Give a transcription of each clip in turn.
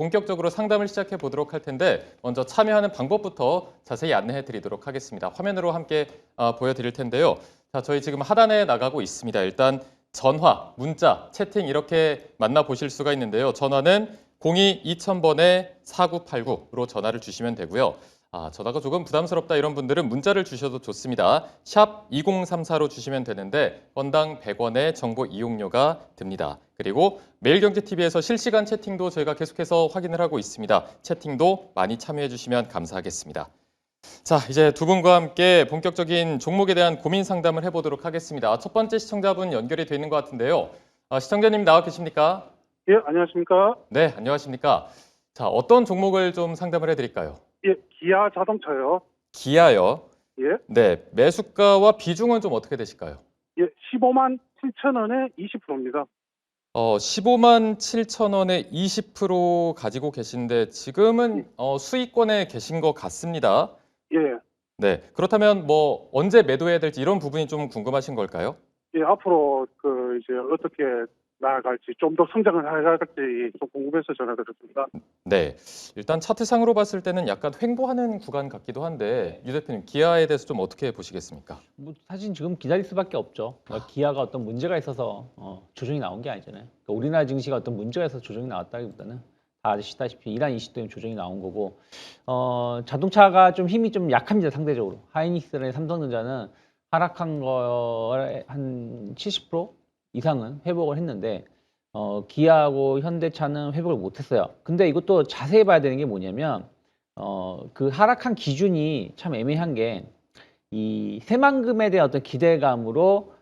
본격적으로 상담을 시작해 보도록 할 텐데 먼저 참여하는 방법부터 자세히 안내해 드리도록 하겠습니다. 화면으로 함께 보여드릴 텐데요. 자, 저희 지금 하단에 나가고 있습니다. 일단 전화, 문자, 채팅 이렇게 만나보실 수가 있는데요. 전화는 02-2000번에 4989로 전화를 주시면 되고요. 전화가 조금 부담스럽다 이런 분들은 문자를 주셔도 좋습니다. 샵 2034로 주시면 되는데 건당 100원의 정보 이용료가 듭니다. 그리고 매일경제TV에서 실시간 채팅도 저희가 계속해서 확인을 하고 있습니다. 채팅도 많이 참여해 주시면 감사하겠습니다. 자, 이제 두 분과 함께 본격적인 종목에 대한 고민 상담을 해보도록 하겠습니다. 첫 번째 시청자분 연결이 되어 있는 것 같은데요. 시청자님 나와 계십니까? 예, 안녕하십니까? 네, 안녕하십니까? 자, 어떤 종목을 좀 상담을 해드릴까요? 예, 기아 자동차요. 기아요. 예, 네, 매수가와 비중은 좀 어떻게 되실까요? 예, 15만 7천 원에 20%입니다. 15만 7천 원에 20% 가지고 계신데 지금은 수익권에 계신 것 같습니다. 예, 네, 그렇다면 뭐 언제 매도해야 될지 이런 부분이 좀 궁금하신 걸까요? 예, 앞으로 이제 어떻게 나아갈지 좀 더 성장을 해갈지 좀 궁금해서 전화드렸습니다. 네, 일단 차트상으로 봤을 때는 약간 횡보하는 구간 같기도 한데 유 대표님 기아에 대해서 좀 어떻게 보시겠습니까? 뭐 사실 지금 기다릴 수밖에 없죠. 그러니까 기아가 어떤 문제가 있어서 조정이 나온 게 아니잖아요. 그러니까 우리나라 증시가 어떤 문제가 있어서 조정이 나왔다기보다는 다 아시다시피 이란 이슈 때문에 조정이 나온 거고 자동차가 좀 힘이 좀 약합니다. 상대적으로 하이닉스나 삼성전자는 하락한 거에 한 70% 이상은 회복을 했는데 기아하고 현대차는 회복을 못했어요. 근데 이것도 자세히 봐야 되는 게 뭐냐면 그 하락한 기준이 참 애매한 게 이 새만금에 대한 어떤 기대감으로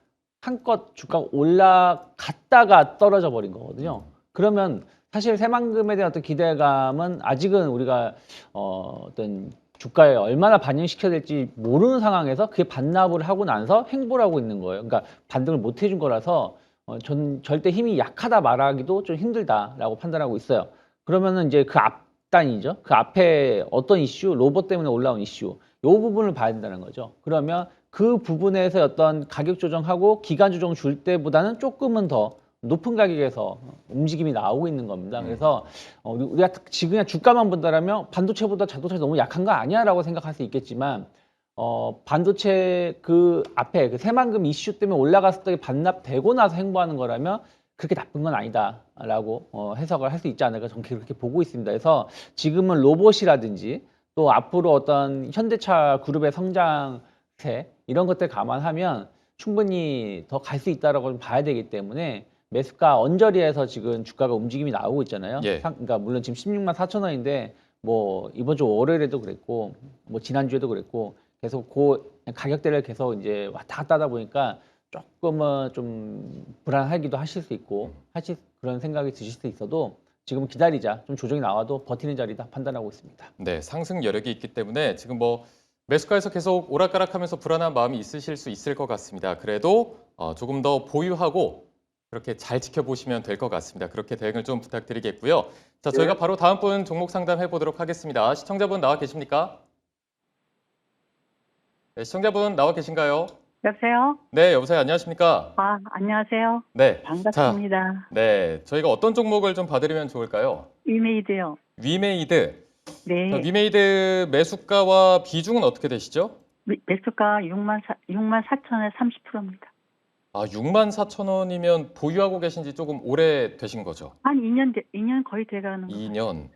한껏 주가가 올라갔다가 떨어져 버린 거거든요. 그러면 사실 새만금에 대한 어떤 기대감은 아직은 우리가 어떤 주가에 얼마나 반영시켜야 될지 모르는 상황에서 그게 반납을 하고 나서 횡보를 하고 있는 거예요. 그러니까 반등을 못 해준 거라서 전 절대 힘이 약하다 말하기도 좀 힘들다라고 판단하고 있어요. 그러면은 이제 그 앞단이죠. 그 앞에 어떤 이슈, 로봇 때문에 올라온 이슈, 요 부분을 봐야 된다는 거죠. 그러면 그 부분에서 어떤 가격 조정하고 기간 조정 줄 때보다는 조금은 더 높은 가격에서 움직임이 나오고 있는 겁니다. 그래서 우리가 지금 그냥 주가만 본다라면 반도체보다 자동차가 너무 약한 거 아니야라고 생각할 수 있겠지만 반도체 그 앞에 그 새만금 이슈 때문에 올라갔을 때 반납되고 나서 횡보하는 거라면 그렇게 나쁜 건 아니다라고 해석을 할 수 있지 않을까 저는 그렇게 보고 있습니다. 그래서 지금은 로봇이라든지 또 앞으로 어떤 현대차 그룹의 성장세 이런 것들 감안하면 충분히 더 갈 수 있다라고 봐야 되기 때문에 매수가 언저리에서 지금 주가가 움직임이 나오고 있잖아요. 예. 그러니까 물론 지금 16만 4천 원인데 뭐 이번 주 월요일에도 그랬고 뭐 지난주에도 그랬고 계속 그 가격대를 계속 이제 왔다 갔다 하다 보니까 조금은 좀 불안하기도 하실 수 있고 그런 생각이 드실 수 있어도 지금 기다리자. 좀 조정이 나와도 버티는 자리다 판단하고 있습니다. 네, 상승 여력이 있기 때문에 지금 뭐 매수가에서 계속 오락가락하면서 불안한 마음이 있으실 수 있을 것 같습니다. 그래도 조금 더 보유하고 그렇게 잘 지켜보시면 될 것 같습니다. 그렇게 대응을 좀 부탁드리겠고요. 자, 저희가 바로 다음 분 종목 상담해 보도록 하겠습니다. 시청자분 나와 계십니까? 네, 시청자분 나와 계신가요? 여보세요? 네, 여보세요. 안녕하십니까? 안녕하세요. 네. 반갑습니다. 자, 네, 저희가 어떤 종목을 좀 봐드리면 좋을까요? 위메이드요. 위메이드. 네. 자, 위메이드 매수가와 비중은 어떻게 되시죠? 매수가 6만 4천에 30%입니다. 6만 4천 원이면 보유하고 계신 지 조금 오래 되신 거죠? 한 2년 거의 돼가는 거. 2년.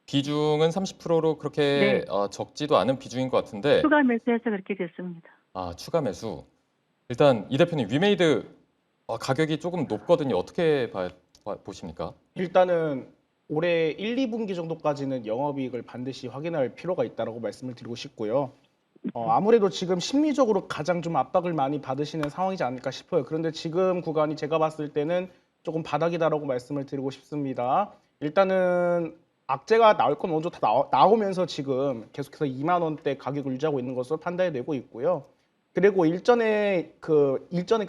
비중은 30%로 그렇게 네. 적지도 않은 비중인 것 같은데 추가 매수해서 그렇게 됐습니다. 추가 매수. 일단 이 대표님 위메이드 가격이 조금 높거든요. 어떻게 보십니까? 일단은 올해 1, 2분기 정도까지는 영업이익을 반드시 확인할 필요가 있다고 말씀을 드리고 싶고요. 아무래도 지금 심리적으로 가장 좀 압박을 많이 받으시는 상황이지 않을까 싶어요. 그런데 지금 구간이 제가 봤을 때는 조금 바닥이다라고 말씀을 드리고 싶습니다. 일단은 악재가 나올 건 먼저 다 나오면서 지금 계속해서 2만 원대 가격을 유지하고 있는 것으로 판단이 되고 있고요. 그리고 일전에 그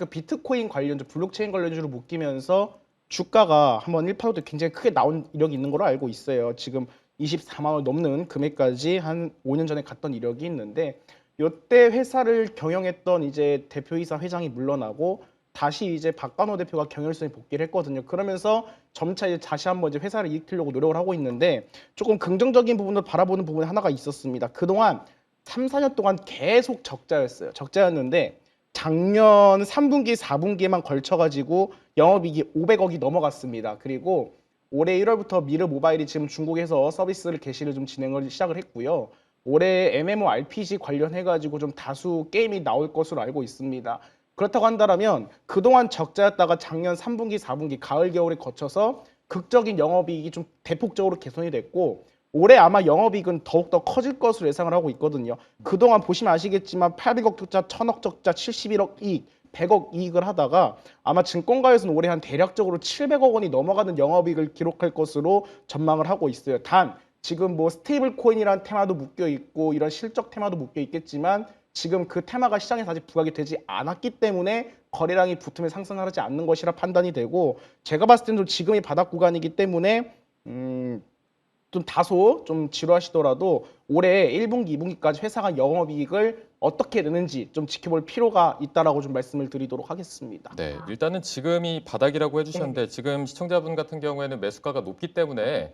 비트코인 관련주, 블록체인 관련주로 묶이면서 주가가 한번 1파도 굉장히 크게 나온 이력이 있는 걸로 알고 있어요. 지금 24만 원 넘는 금액까지 한 5년 전에 갔던 이력이 있는데 이때 회사를 경영했던 이제 대표이사 회장이 물러나고 다시 이제 박관호 대표가 경영수석에 복귀를 했거든요. 그러면서 점차 이제 다시 한번 이제 회사를 일으키려고 노력을 하고 있는데 조금 긍정적인 부분을 바라보는 부분이 하나가 있었습니다. 그동안 3, 4년 동안 계속 적자였어요. 적자였는데 작년 3분기, 4분기에만 걸쳐가지고 영업이익이 500억이 넘어갔습니다. 그리고 올해 1월부터 미르 모바일이 지금 중국에서 서비스를 개시를 좀 진행을 시작을 했고요. 올해 MMORPG 관련해가지고 좀 다수 게임이 나올 것으로 알고 있습니다. 그렇다고 한다면 그동안 적자였다가 작년 3분기, 4분기, 가을, 겨울에 거쳐서 극적인 영업이익이 좀 대폭적으로 개선이 됐고 올해 아마 영업이익은 더욱더 커질 것으로 예상을 하고 있거든요. 그동안 보시면 아시겠지만 800억 적자, 1000억 적자, 71억 이익, 100억 이익을 하다가 아마 증권가에서는 올해 한 대략적으로 700억 원이 넘어가는 영업이익을 기록할 것으로 전망을 하고 있어요. 단 지금 뭐 스테이블 코인이라는 테마도 묶여 있고 이런 실적 테마도 묶여 있겠지만 지금 그 테마가 시장에서 아직 부각이 되지 않았기 때문에 거래량이 붙으면 상승하지 않는 것이라 판단이 되고 제가 봤을 때는 좀 지금이 바닥 구간이기 때문에 좀 다소 좀 지루하시더라도 올해 1분기, 2분기까지 회사가 영업이익을 어떻게 내는지 좀 지켜볼 필요가 있다라고 좀 말씀을 드리도록 하겠습니다. 네, 일단은 지금이 바닥이라고 해주셨는데 지금 시청자분 같은 경우에는 매수가가 높기 때문에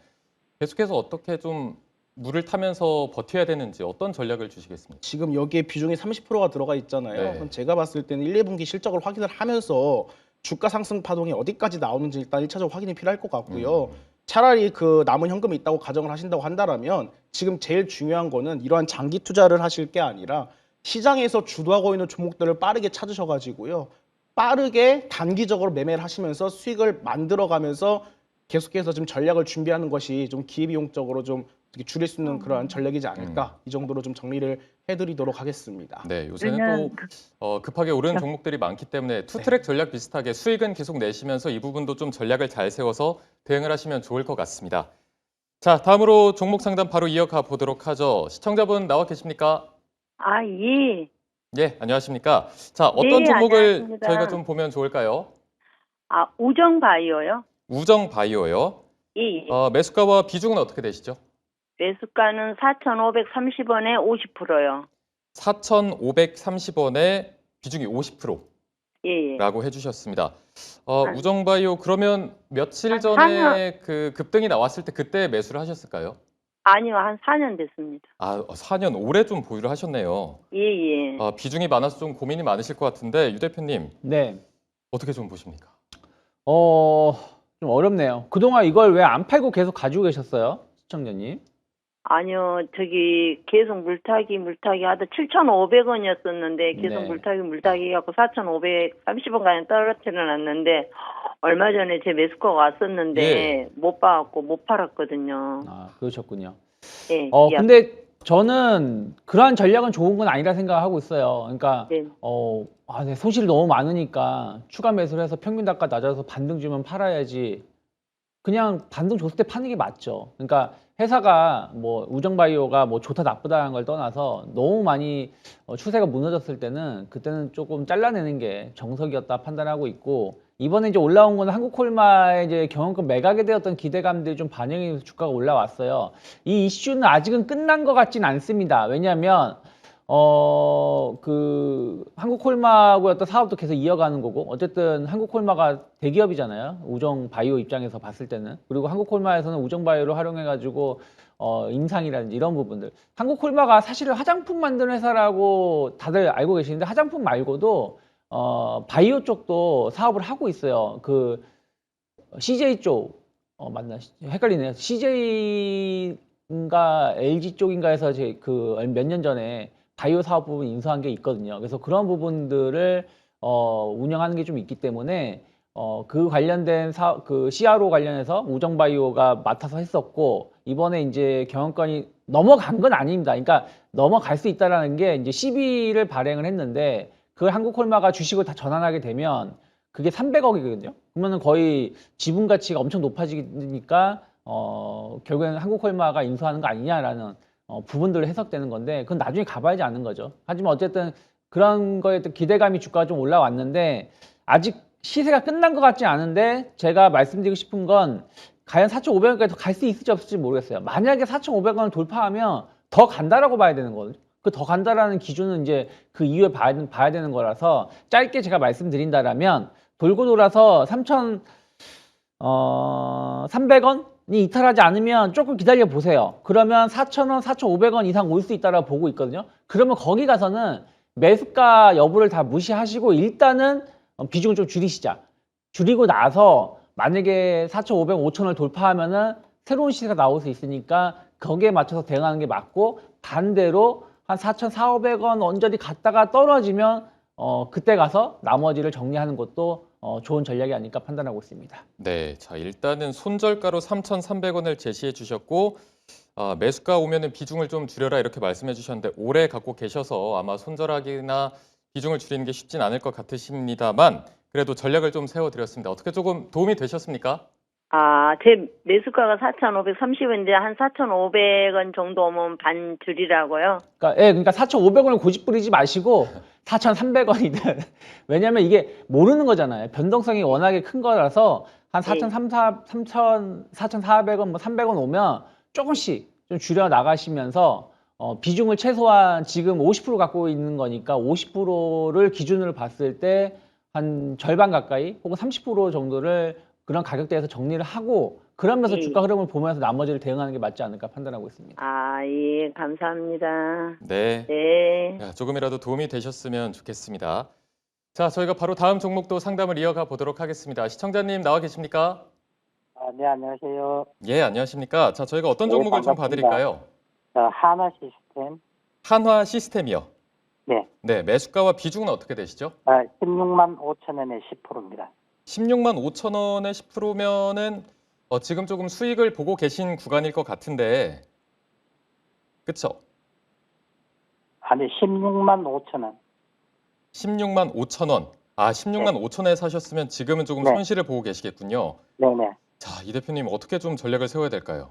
계속해서 어떻게 좀 물을 타면서 버텨야 되는지 어떤 전략을 주시겠습니까? 지금 여기에 비중이 30%가 들어가 있잖아요. 네. 그럼 제가 봤을 때는 1, 2분기 실적을 확인을 하면서 주가 상승 파동이 어디까지 나오는지 일단 1차적으로 확인이 필요할 것 같고요. 차라리 그 남은 현금이 있다고 가정을 하신다고 한다면 지금 제일 중요한 거는 이러한 장기 투자를 하실 게 아니라 시장에서 주도하고 있는 종목들을 빠르게 찾으셔가지고요. 빠르게 단기적으로 매매를 하시면서 수익을 만들어가면서 계속해서 좀 전략을 준비하는 것이 좀 기회비용적으로 좀 어떻게 줄일 수 있는 그러한 전략이지 않을까 이 정도로 좀 정리를 해드리도록 하겠습니다. 네, 요새는 왜냐면 또 급하게 오르는 종목들이 많기 때문에 투트랙 전략 비슷하게 수익은 계속 내시면서 이 부분도 좀 전략을 잘 세워서 대응을 하시면 좋을 것 같습니다. 자, 다음으로 종목 상담 바로 이어가 보도록 하죠. 시청자분 나와 계십니까? 아, 예. 예, 안녕하십니까? 자, 어떤 네, 종목을 안녕하십니다. 저희가 좀 보면 좋을까요? 아, 우정바이오요? 우정바이오요. 예, 예. 매수가와 비중은 어떻게 되시죠? 매수가는 4,530원에 50%요. 4,530원에 비중이 50%라고 예, 예. 해주셨습니다. 아. 우정바이오 그러면 며칠 전에 그 급등이 나왔을 때 그때 매수를 하셨을까요? 아니요, 한 4년 됐습니다. 아, 4년 오래 좀 보유를 하셨네요. 예, 예. 비중이 많아서 좀 고민이 많으실 것 같은데 유 대표님 네. 어떻게 좀 보십니까? 좀 어렵네요. 그동안 이걸 왜 안 팔고 계속 가지고 계셨어요? 시청자님. 아니요, 저기 계속 물타기 하다 7,500원이었었는데 계속 네. 물타기 해갖고 4,530원까지 떨어뜨려 놨는데 얼마 전에 제 매수가가 왔었는데 예. 못 봐갖고 못 팔았거든요. 아, 그러셨군요. 예. 예. 근데 저는 그러한 전략은 좋은 건 아니라 생각하고 있어요. 그러니까, 네. 네, 손실이 너무 많으니까 추가 매수를 해서 평균 단가 낮아서 반등 주면 팔아야지. 그냥 반등 줬을 때 파는 게 맞죠. 그러니까 회사가 뭐 우정바이오가 뭐 좋다 나쁘다는 걸 떠나서 너무 많이 추세가 무너졌을 때는 그때는 조금 잘라내는 게 정석이었다 판단하고 있고 이번에 이제 올라온 거는 한국콜마의 이제 경영권 매각에 대했던 기대감들이 좀 반영이 돼서 주가가 올라왔어요. 이 이슈는 아직은 끝난 것 같진 않습니다. 왜냐하면 그 한국콜마하고 어떤 사업도 계속 이어가는 거고 어쨌든 한국콜마가 대기업이잖아요. 우정바이오 입장에서 봤을 때는. 그리고 한국콜마에서는 우정바이오를 활용해 가지고 임상이라든지 이런 부분들. 한국콜마가 사실은 화장품 만드는 회사라고 다들 알고 계시는데 화장품 말고도 바이오 쪽도 사업을 하고 있어요. 그 CJ 쪽 맞나? 헷갈리네요. CJ인가 LG 쪽인가에서 제 그 몇 년 전에 바이오 사업 부분 인수한 게 있거든요. 그래서 그런 부분들을 운영하는 게 좀 있기 때문에 그 관련된 그 CRO 관련해서 우정바이오가 맡아서 했었고 이번에 이제 경영권이 넘어간 건 아닙니다. 그러니까 넘어갈 수 있다라는 게 이제 12를 발행을 했는데 그걸 한국콜마가 주식을 다 전환하게 되면 그게 300억이거든요. 그러면은 거의 지분 가치가 엄청 높아지니까 결국에는 한국콜마가 인수하는 거 아니냐라는 부분들로 해석되는 건데 그건 나중에 가봐야지 아는 거죠. 하지만 어쨌든 그런 거에 기대감이 주가가 좀 올라왔는데 아직 시세가 끝난 것 같지 않은데 제가 말씀드리고 싶은 건 과연 4,500원까지 갈 수 있을지 없을지 모르겠어요. 만약에 4,500원을 돌파하면 더 간다라고 봐야 되는 거거든요. 그 더 간다라는 기준은 이제 그 이후에 봐야 되는 거라서 짧게 제가 말씀드린다라면 돌고 돌아서 3,300원이 이탈하지 않으면 조금 기다려 보세요. 그러면 4,000원, 4,500원 이상 올 수 있다라고 보고 있거든요. 그러면 거기 가서는 매수가 여부를 다 무시하시고 일단은 비중을 좀 줄이시자. 줄이고 나서 만약에 4,500, 5,000원을 돌파하면은 새로운 시세가 나올 수 있으니까 거기에 맞춰서 대응하는 게 맞고 반대로 한 4,400, 500원 언저리 갔다가 떨어지면 그때 가서 나머지를 정리하는 것도 좋은 전략이 아닐까 판단하고 있습니다. 네, 자 일단은 손절가로 3,300원을 제시해 주셨고 매수가 오면은 비중을 좀 줄여라 이렇게 말씀해 주셨는데 오래 갖고 계셔서 아마 손절하기나 비중을 줄이는 게 쉽진 않을 것 같으십니다만 그래도 전략을 좀 세워드렸습니다. 어떻게 조금 도움이 되셨습니까? 제 매수가가 4,530원인데 한 4,500원 정도 오면 반 줄이라고요? 그러니까 4,500원을 고집 부리지 마시고 4,300원이든 왜냐하면 이게 모르는 거잖아요. 변동성이 워낙에 큰 거라서 한 4,400원, 뭐 300원 오면 조금씩 좀 줄여 나가시면서 비중을 최소한 지금 50% 갖고 있는 거니까 50%를 기준으로 봤을 때 한 절반 가까이 혹은 30% 정도를 그런 가격대에서 정리를 하고 그러면서 예. 주가 흐름을 보면서 나머지를 대응하는 게 맞지 않을까 판단하고 있습니다. 예, 감사합니다. 네. 네. 야, 조금이라도 도움이 되셨으면 좋겠습니다. 자, 저희가 바로 다음 종목도 상담을 이어가 보도록 하겠습니다. 시청자님 나와 계십니까? 네, 안녕하세요. 예, 안녕하십니까? 자, 저희가 어떤 네, 종목을 좀 반갑습니다. 봐드릴까요? 하나 시스템, 한화 시스템이요. 네, 네, 매수가와 비중은 어떻게 되시죠? 16만 5천 원에 10%입니다. 16만 5천 원에 10%면은 지금 조금 수익을 보고 계신 구간일 것 같은데, 그쵸? 아니, 16만 5천 원. 16만 5천 원. 16만 5천 원에 사셨으면 지금은 조금 네. 손실을 보고 계시겠군요. 네네. 자, 이 대표님 어떻게 좀 전략을 세워야 될까요?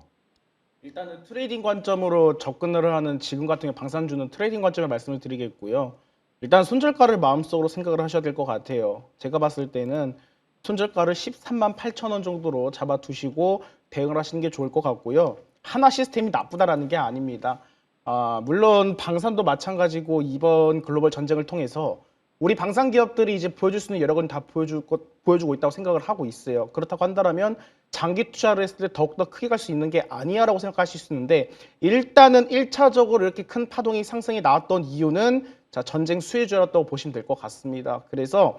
일단은 트레이딩 관점으로 접근을 하는 지금 같은 경우 방산주는 트레이딩 관점을 말씀을 드리겠고요. 일단 손절가를 마음속으로 생각을 하셔야 될 것 같아요. 제가 봤을 때는 손절가를 13만 8천 원 정도로 잡아두시고 대응을 하시는 게 좋을 것 같고요. 하나 시스템이 나쁘다라는 게 아닙니다. 물론 방산도 마찬가지고 이번 글로벌 전쟁을 통해서 우리 방산 기업들이 이제 보여줄 수 있는 여러 건 다 보여주고 있다고 생각을 하고 있어요. 그렇다고 한다면 장기 투자를 했을 때 더욱더 크게 갈 수 있는 게 아니야라고 생각하실 수 있는데 일단은 1차적으로 이렇게 큰 파동이 상승이 나왔던 이유는 전쟁 수혜주였다고 보시면 될 것 같습니다. 그래서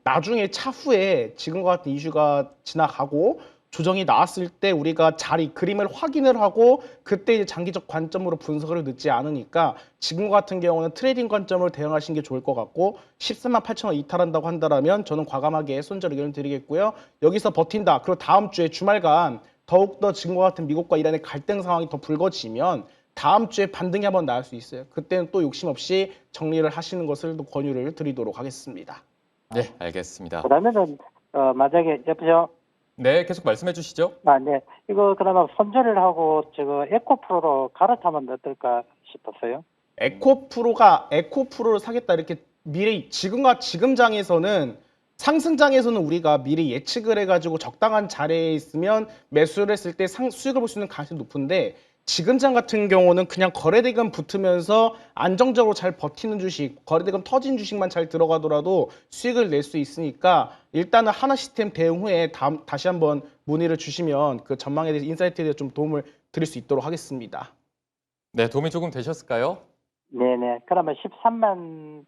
나중에 차후에 지금과 같은 이슈가 지나가고 조정이 나왔을 때 우리가 그림을 확인을 하고 그때 이제 장기적 관점으로 분석을 늦지 않으니까 지금 같은 경우는 트레이딩 관점으로 대응하시는 게 좋을 것 같고 13만 8천 원 이탈한다고 한다면 저는 과감하게 손절 의견을 드리겠고요. 여기서 버틴다. 그리고 다음 주에 주말간 더욱더 지금과 같은 미국과 이란의 갈등 상황이 더 불거지면 다음 주에 반등이 한번 나올 수 있어요. 그때는 또 욕심 없이 정리를 하시는 것을 또 권유를 드리도록 하겠습니다. 네, 알겠습니다. 그러면은, 만약에, 여보세요? 네, 계속 말씀해 주시죠. 네. 이거 그나마 손절을 하고, 에코프로로 갈아타면 어떨까 싶었어요. 에코프로를 사겠다 이렇게 지금 장에서는 상승장에서는 우리가 미리 예측을 해가지고 적당한 자리에 있으면 매수를 했을 때 수익을 볼 수 있는 가능성이 높은데 지금 장 같은 경우는 그냥 거래대금 붙으면서 안정적으로 잘 버티는 주식, 거래대금 터진 주식만 잘 들어가더라도 수익을 낼 수 있으니까 일단은 하나 시스템 대응 후에 다시 한번 문의를 주시면 그 전망에 대해서 인사이트에 대해서 좀 도움을 드릴 수 있도록 하겠습니다. 네, 도움이 조금 되셨을까요? 네네. 그러면 13만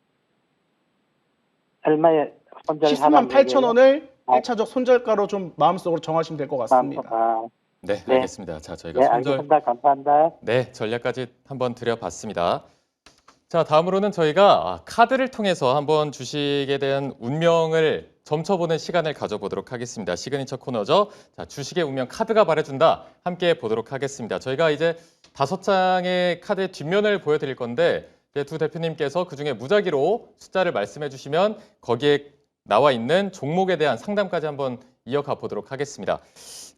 얼마에 손절 13만 8천 원을 아. 1차적 손절가로 좀 마음속으로 정하시면 될 것 같습니다. 네, 네. 알겠습니다. 자, 저희가 네, 손절 알겠습니다. 감사합니다. 네, 전략까지 한번 드려봤습니다. 자, 다음으로는 저희가 카드를 통해서 한번 주식에 대한 운명을 점쳐보는 시간을 가져보도록 하겠습니다. 시그니처 코너죠. 자, 주식의 운명 카드가 말해준다. 함께 보도록 하겠습니다. 저희가 이제 5장의 카드의 뒷면을 보여드릴 건데 이제 두 대표님께서 그중에 무작위로 숫자를 말씀해 주시면 거기에 나와 있는 종목에 대한 상담까지 한번 이어가 보도록 하겠습니다.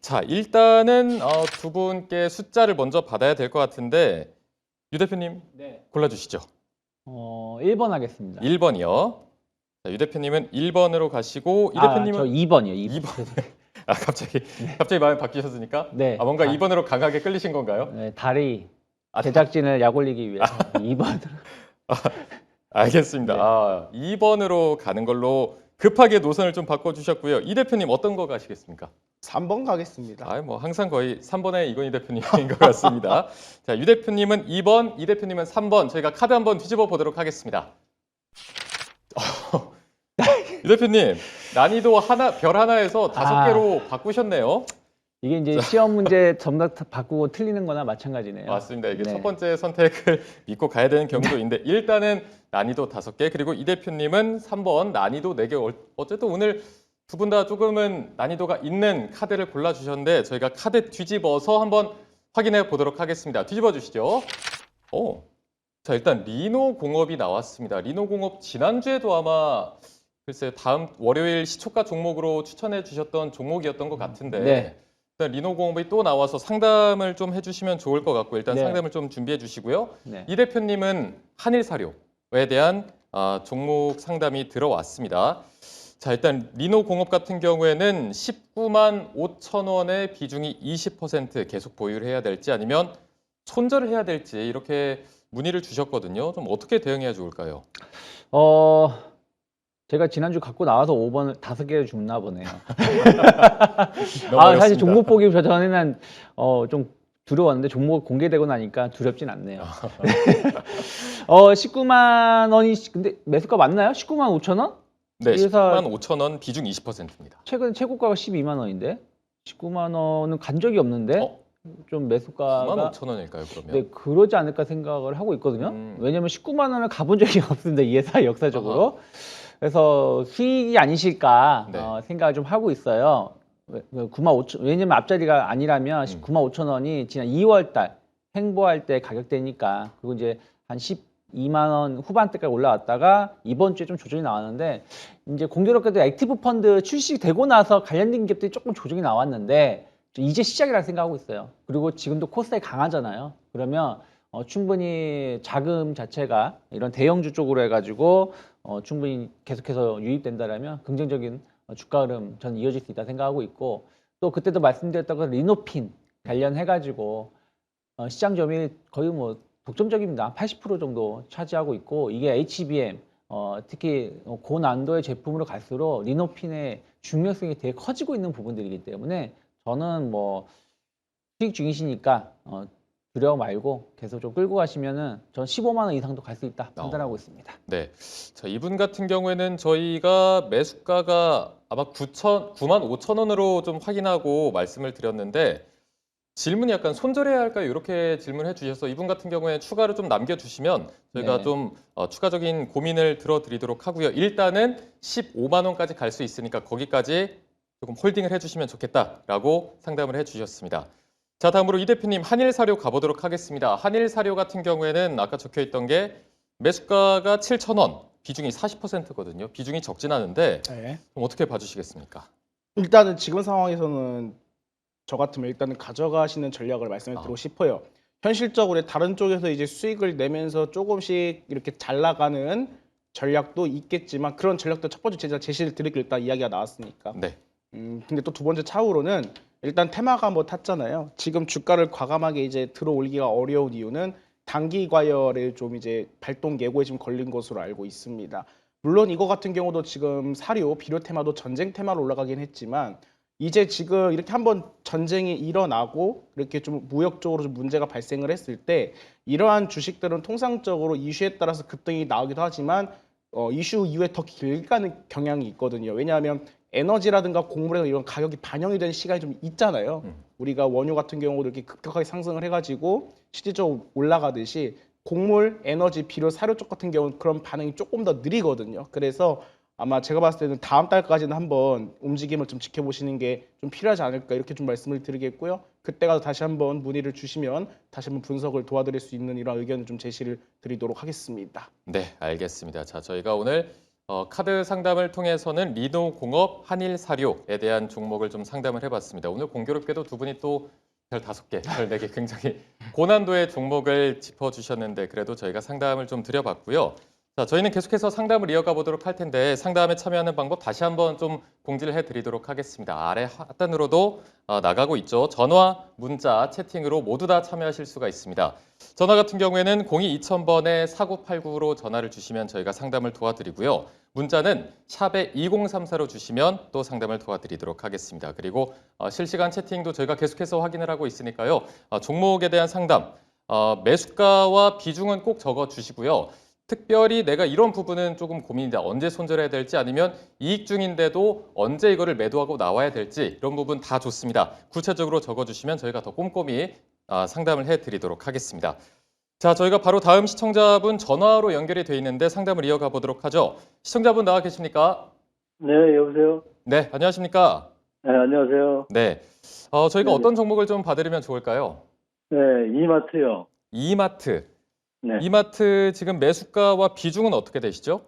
자, 일단은 두 분께 숫자를 먼저 받아야 될 것 같은데 유 대표님 네. 골라주시죠. 1번 하겠습니다. 1번이요. 자, 유 대표님은 1번으로 가시고 이 저 대표님은 2번이요. 2번. 갑자기 마음이 바뀌셨으니까? 네. 뭔가 2번으로 강하게 끌리신 건가요? 네, 다리 제작진을 약 올리기 위해서 2번으로. 알겠습니다. 네. 2번으로 가는 걸로 급하게 노선을 좀 바꿔주셨고요. 이 대표님 어떤 거 가시겠습니까? 3번 가겠습니다. 뭐 항상 거의 3번의 이건희 대표님인 것 같습니다. 자, 유 대표님은 2번, 이 대표님은 3번. 저희가 카드 한번 뒤집어 보도록 하겠습니다. 유 대표님, 난이도 별 하나에서 5개로 바꾸셨네요. 이게 이제 시험 문제 전부 다 바꾸고 틀리는 거나 마찬가지네요. 맞습니다. 이게 네. 첫 번째 선택을 믿고 가야 되는 경우도 있는데 일단은 난이도 5개, 그리고 이 대표님은 3번 난이도 4개. 어쨌든 오늘 두 분 다 조금은 난이도가 있는 카드를 골라주셨는데 저희가 카드 뒤집어서 한번 확인해 보도록 하겠습니다. 뒤집어 주시죠. 자, 일단 리노공업이 나왔습니다. 리노공업 지난주에도 아마 글쎄요, 다음 월요일 시초가 종목으로 추천해 주셨던 종목이었던 것 같은데 네. 일단 리노공업이 또 나와서 상담을 좀 해주시면 좋을 것 같고 일단 네. 상담을 좀 준비해 주시고요. 네. 이 대표님은 한일사료에 대한 종목 상담이 들어왔습니다. 자, 일단 리노공업 같은 경우에는 19만 5천 원의 비중이 20% 계속 보유를 해야 될지 아니면 손절을 해야 될지 이렇게 문의를 주셨거든요. 좀 어떻게 대응해야 좋을까요? 제가 지난주 갖고 나와서 5번을 5개를 줬나 보네요. 너무 사실 어렵습니다. 종목 보기 전에는 좀 두려웠는데 종목 공개되고 나니까 두렵진 않네요. 19만 원이 근데 매수가 맞나요? 19만 5천 원? 네, 그래서- 19만 5천 원 비중 20%입니다. 최근 최고가가 12만 원인데 19만 원은 간 적이 없는데 좀 9만 매수가가 5천 원일까요, 그러면? 네, 그러지 않을까 생각을 하고 있거든요. 음. 왜냐면 19만 원을 가본 적이 없습니다. 이 회사 역사적으로. 그래서 수익이 아니실까 네. 생각을 좀 하고 있어요. 9만 5천, 왜냐면 앞자리가 아니라면 9만 5천 원이 지난 2월 달 행보할 때 가격대니까 그리고 이제 한 12만 원 후반대까지 올라왔다가 이번 주에 좀 조정이 나왔는데 이제 공교롭게도 액티브 펀드 출시되고 나서 관련된 기업들이 조금 조정이 나왔는데 이제 시작이라고 생각하고 있어요. 그리고 지금도 코스닥이 강하잖아요. 그러면 충분히 자금 자체가 이런 대형주 쪽으로 해가지고 충분히 계속해서 유입된다라면 긍정적인 주가 흐름 저는 이어질 수 있다 생각하고 있고 또 그때도 말씀드렸던 것 리노핀 관련해가지고 시장 점유율 거의 뭐 독점적입니다. 80% 정도 차지하고 있고 이게 HBM 특히 고난도의 제품으로 갈수록 리노핀의 중요성이 되게 커지고 있는 부분들이기 때문에 저는 뭐 수익 중이시니까 두려워 말고 계속 좀 끌고 가시면은 전 15만 원 이상도 갈 수 있다 판단하고 있습니다. 네. 자, 이분 같은 경우에는 저희가 매수가가 아마 9만 5천 원으로 좀 확인하고 말씀을 드렸는데 질문이 약간 손절해야 할까요? 이렇게 질문해 주셔서 이분 같은 경우에 추가로 좀 남겨주시면 저희가 네. 좀 추가적인 고민을 들어드리도록 하고요. 일단은 15만 원까지 갈 수 있으니까 거기까지 조금 홀딩을 해주시면 좋겠다라고 상담을 해주셨습니다. 자, 다음으로 이 대표님 한일사료 가보도록 하겠습니다. 한일사료 같은 경우에는 아까 적혀있던 게 매수가가 7천 원, 비중이 40%거든요. 비중이 적진 않은데 네. 그럼 어떻게 봐주시겠습니까? 일단은 지금 상황에서는 저 같으면 일단은 가져가시는 전략을 말씀을 드리고 싶어요. 현실적으로 다른 쪽에서 이제 수익을 내면서 조금씩 이렇게 잘 나가는 전략도 있겠지만 그런 전략도 첫 번째 제가 제시를 드리고 일단 이야기가 나왔으니까. 네. 근데 또 두 번째 차후로는 일단 테마가 뭐 탔잖아요. 지금 주가를 과감하게 이제 들어올리기가 어려운 이유는 단기 과열에 좀 이제 발동 예고에 지금 걸린 것으로 알고 있습니다. 물론 이거 같은 경우도 지금 사료, 비료 테마도 전쟁 테마로 올라가긴 했지만 이제 지금 이렇게 한번 전쟁이 일어나고 이렇게 좀 무역적으로 좀 문제가 발생을 했을 때 이러한 주식들은 통상적으로 이슈에 따라서 급등이 나오기도 하지만 이슈 이후에 더 길게 가는 경향이 있거든요. 왜냐하면 에너지라든가 곡물에서 이런 가격이 반영이 되는 시간이 좀 있잖아요. 우리가 원유 같은 경우도 이렇게 급격하게 상승을 해가지고 실질적으로 올라가듯이 곡물, 에너지, 비료, 사료 쪽 같은 경우는 그런 반응이 조금 더 느리거든요. 그래서 아마 제가 봤을 때는 다음 달까지는 한번 움직임을 좀 지켜보시는 게 좀 필요하지 않을까 이렇게 좀 말씀을 드리겠고요. 그때 가서 다시 한번 문의를 주시면 다시 한번 분석을 도와드릴 수 있는 이런 의견을 좀 제시를 드리도록 하겠습니다. 네, 알겠습니다. 자, 저희가 오늘 카드 상담을 통해서는 리노공업, 한일사료에 대한 종목을 좀 상담을 해봤습니다. 오늘 공교롭게도 두 분이 또 별 5개, 별 4개 굉장히 고난도의 종목을 짚어주셨는데 그래도 저희가 상담을 좀 드려봤고요. 자, 저희는 계속해서 상담을 이어가 보도록 할 텐데 상담에 참여하는 방법 다시 한번 좀 공지를 해드리도록 하겠습니다. 아래 하단으로도 나가고 있죠. 전화, 문자, 채팅으로 모두 다 참여하실 수가 있습니다. 전화 같은 경우에는 02-2000번에 4989로 전화를 주시면 저희가 상담을 도와드리고요. 문자는 샵에 2034로 주시면 또 상담을 도와드리도록 하겠습니다. 그리고 실시간 채팅도 저희가 계속해서 확인을 하고 있으니까요. 종목에 대한 상담, 매수가와 비중은 꼭 적어주시고요. 특별히 내가 이런 부분은 조금 고민이다. 언제 손절해야 될지 아니면 이익 중인데도 언제 이거를 매도하고 나와야 될지 이런 부분 다 좋습니다. 구체적으로 적어주시면 저희가 더 꼼꼼히 상담을 해드리도록 하겠습니다. 자, 저희가 바로 다음 시청자분 전화로 연결이 돼 있는데 상담을 이어가 보도록 하죠. 시청자분 나와 계십니까? 네, 여보세요? 네, 안녕하십니까? 네, 안녕하세요. 네, 저희가 네. 어떤 종목을 좀 봐드리면 좋을까요? 네, 이마트요. 이마트. 네. 이마트 지금 매수가와 비중은 어떻게 되시죠?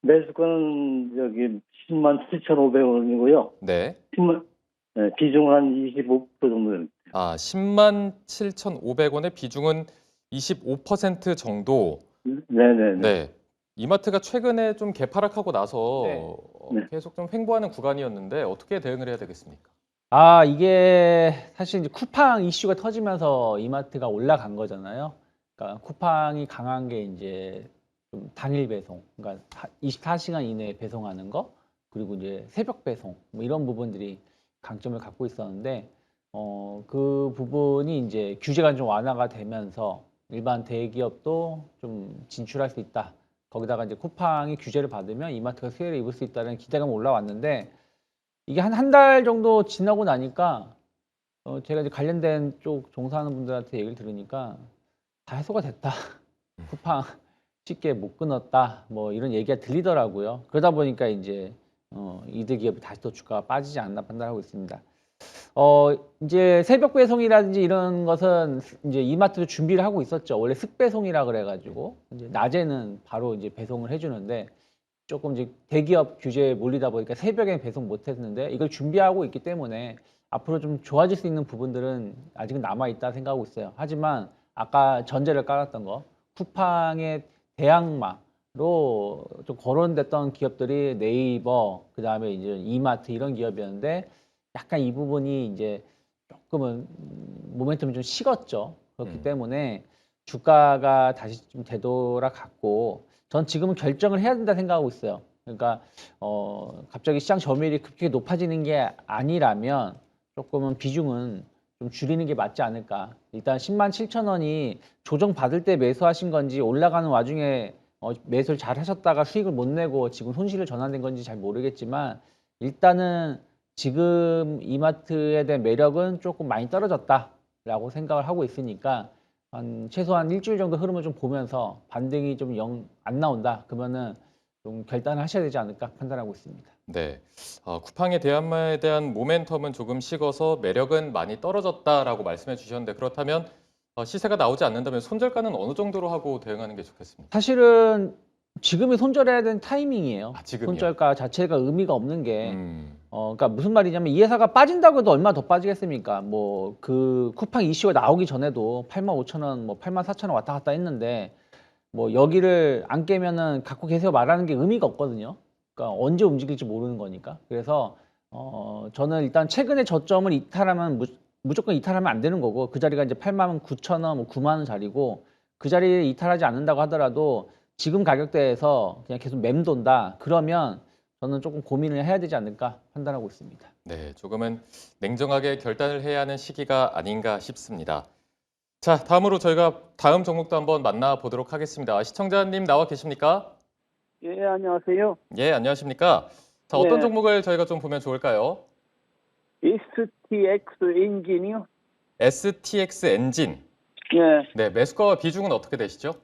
매수가는 여기 10만 7,500원이고요. 네. 비중은 한 25% 정도 됩니다. 10만 7,500원의 비중은 25% 정도. 네네네. 네. 이마트가 최근에 좀 개파락하고 나서 네. 계속 좀 횡보하는 구간이었는데 어떻게 대응을 해야 되겠습니까? 이게 사실 이제 쿠팡 이슈가 터지면서 이마트가 올라간 거잖아요. 그러니까 쿠팡이 강한 게 이제 좀 당일 배송, 그러니까 24시간 이내에 배송하는 거, 그리고 이제 새벽 배송, 뭐 이런 부분들이 강점을 갖고 있었는데, 그 부분이 이제 규제가 좀 완화가 되면서 일반 대기업도 좀 진출할 수 있다. 거기다가 이제 쿠팡이 규제를 받으면 이마트가 수혜를 입을 수 있다는 기대감이 올라왔는데, 이게 한 달 정도 지나고 나니까 제가 이제 관련된 쪽 종사하는 분들한테 얘기를 들으니까 다 해소가 됐다. 쿠팡 쉽게 못 끊었다. 뭐 이런 얘기가 들리더라고요. 그러다 보니까 이제 이들 기업이 다시 또 주가가 빠지지 않나 판단하고 있습니다. 이제 새벽 배송이라든지 이런 것은 이제 이마트도 준비를 하고 있었죠. 원래 습배송이라 그래가지고 이제 낮에는 바로 이제 배송을 해주는데 조금 이제 대기업 규제에 몰리다 보니까 새벽에 배송 못했는데 이걸 준비하고 있기 때문에 앞으로 좀 좋아질 수 있는 부분들은 아직은 남아 있다 생각하고 있어요. 하지만 아까 전제를 깔았던 거 쿠팡의 대항마로 좀 거론됐던 기업들이 네이버, 그 다음에 이제 이마트 이런 기업이었는데 약간 이 부분이 이제 조금은 모멘텀이 좀 식었죠. 그렇기 때문에 주가가 다시 좀 되돌아갔고 전 지금은 결정을 해야 된다 생각하고 있어요. 그러니까 갑자기 시장 점유율이 급격히 높아지는 게 아니라면 조금은 비중은 좀 줄이는 게 맞지 않을까. 일단 10만 7천 원이 조정받을 때 매수하신 건지 올라가는 와중에 매수를 잘 하셨다가 수익을 못 내고 지금 손실을 전환된 건지 잘 모르겠지만 일단은 지금 이마트에 대한 매력은 조금 많이 떨어졌다라고 생각을 하고 있으니까 최소한 일주일 정도 흐름을 좀 보면서 반등이 좀 영 안 나온다 그러면은 좀 결단을 하셔야 되지 않을까 판단하고 있습니다. 네, 쿠팡의 대항마에 대한 모멘텀은 조금 식어서 매력은 많이 떨어졌다라고 말씀해 주셨는데 그렇다면 시세가 나오지 않는다면 손절가는 어느 정도로 하고 대응하는 게 좋겠습니까? 사실은 지금이 손절해야 되는 타이밍이에요. 지금이요? 손절가 자체가 의미가 없는 게 음, 그러니까 무슨 말이냐면 이 회사가 빠진다고 해도 얼마 더 빠지겠습니까? 뭐 그 쿠팡 이슈가 나오기 전에도 85,000원, 뭐 84,000원 왔다 갔다 했는데 뭐 여기를 안 깨면은 갖고 계세요 말하는 게 의미가 없거든요. 그러니까 언제 움직일지 모르는 거니까. 그래서 저는 일단 최근에 저점을 이탈하면 무조건 이탈하면 안 되는 거고 그 자리가 이제 89,000원, 뭐 9만 원 자리고 그 자리를 이탈하지 않는다고 하더라도 지금 가격대에서 그냥 계속 맴돈다. 그러면 저는 조금 고민을 해야 되지 않을까 판단하고 있습니다. 네, 조금은 냉정하게 결단을 해야 하는 시기가 아닌가 싶습니다. 자, 다음으로 저희가 다음 종목도 한번 만나보도록 하겠습니다. 시청자님 나와 계십니까? 예, 안녕하세요. 예, 안녕하십니까? 자, 어떤 네. 종목을 저희가 좀 보면 좋을까요? STX 엔진이요? STX 엔진. 예, 네, 매수가와 비중은 어떻게 되시죠?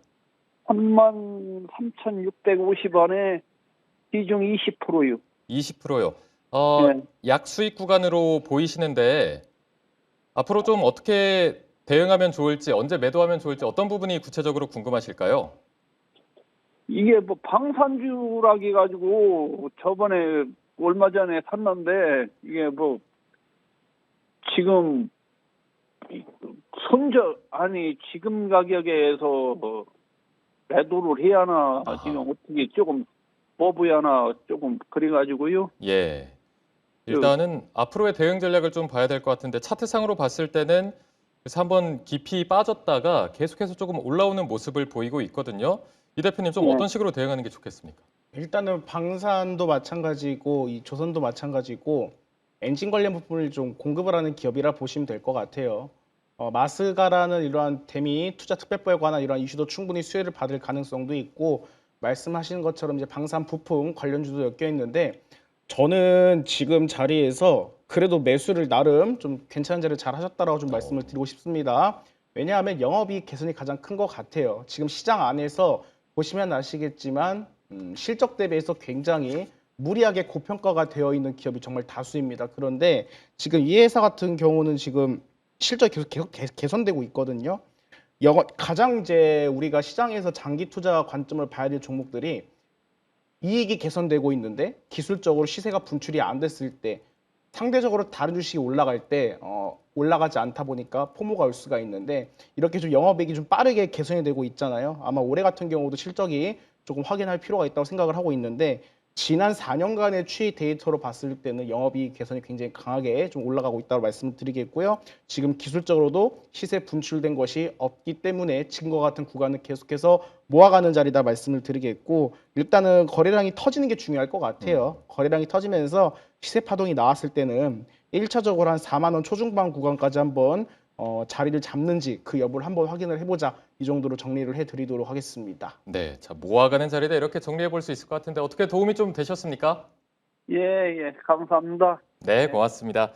33,650원에 비중 20%요. 20%요. 네. 약 수익 구간으로 보이시는데 앞으로 좀 어떻게 대응하면 좋을지, 언제 매도하면 좋을지 어떤 부분이 구체적으로 궁금하실까요? 이게 뭐 방산주라기 가지고 저번에 얼마 전에 샀는데 이게 뭐 지금 지금 가격에서 매도를 해야 하나 지금 어떻게 조금 뽑아야 하나 조금 그래가지고요. 예. 일단은 앞으로의 대응 전략을 좀 봐야 될 것 같은데 차트상으로 봤을 때는 그래서 한번 깊이 빠졌다가 계속해서 조금 올라오는 모습을 보이고 있거든요. 이 대표님 좀 네. 어떤 식으로 대응하는 게 좋겠습니까? 일단은 방산도 마찬가지고 이 조선도 마찬가지고 엔진 관련 부분을 좀 공급을 하는 기업이라 보시면 될 것 같아요. 마스가라는 이러한 대미 투자 특별법에 관한 이러한 이슈도 충분히 수혜를 받을 가능성도 있고 말씀하시는 것처럼 이제 방산 부품 관련주도 엮여 있는데 저는 지금 자리에서 그래도 매수를 나름 좀 괜찮은 자리를 잘 하셨다라고 좀 말씀을 드리고 싶습니다. 왜냐하면 영업이익 개선이 가장 큰 것 같아요. 지금 시장 안에서 보시면 아시겠지만 실적 대비해서 굉장히 무리하게 고평가가 되어 있는 기업이 정말 다수입니다. 그런데 지금 이 회사 같은 경우는 지금 실적이 계속 개선되고 있거든요. 가장 이제 우리가 시장에서 장기 투자 관점을 봐야 될 종목들이 이익이 개선되고 있는데 기술적으로 시세가 분출이 안 됐을 때 상대적으로 다른 주식이 올라갈 때 올라가지 않다 보니까 포모가 올 수가 있는데 이렇게 좀 영업이익이 좀 빠르게 개선이 되고 있잖아요. 아마 올해 같은 경우도 실적이 조금 확인할 필요가 있다고 생각을 하고 있는데 지난 4년간의 추이 데이터로 봤을 때는 영업이익 개선이 굉장히 강하게 좀 올라가고 있다고 말씀을 드리겠고요. 지금 기술적으로도 시세 분출된 것이 없기 때문에 지금과 같은 구간을 계속해서 모아가는 자리다 말씀을 드리겠고 일단은 거래량이 터지는 게 중요할 것 같아요. 거래량이 터지면서 시세 파동이 나왔을 때는 1차적으로 한 4만 원 초중반 구간까지 한번 자리를 잡는지 그 여부를 한번 확인을 해보자 이 정도로 정리를 해드리도록 하겠습니다. 네, 자 모아가는 자리다 이렇게 정리해 볼 수 있을 것 같은데 어떻게 도움이 좀 되셨습니까? 예, 감사합니다. 네, 고맙습니다.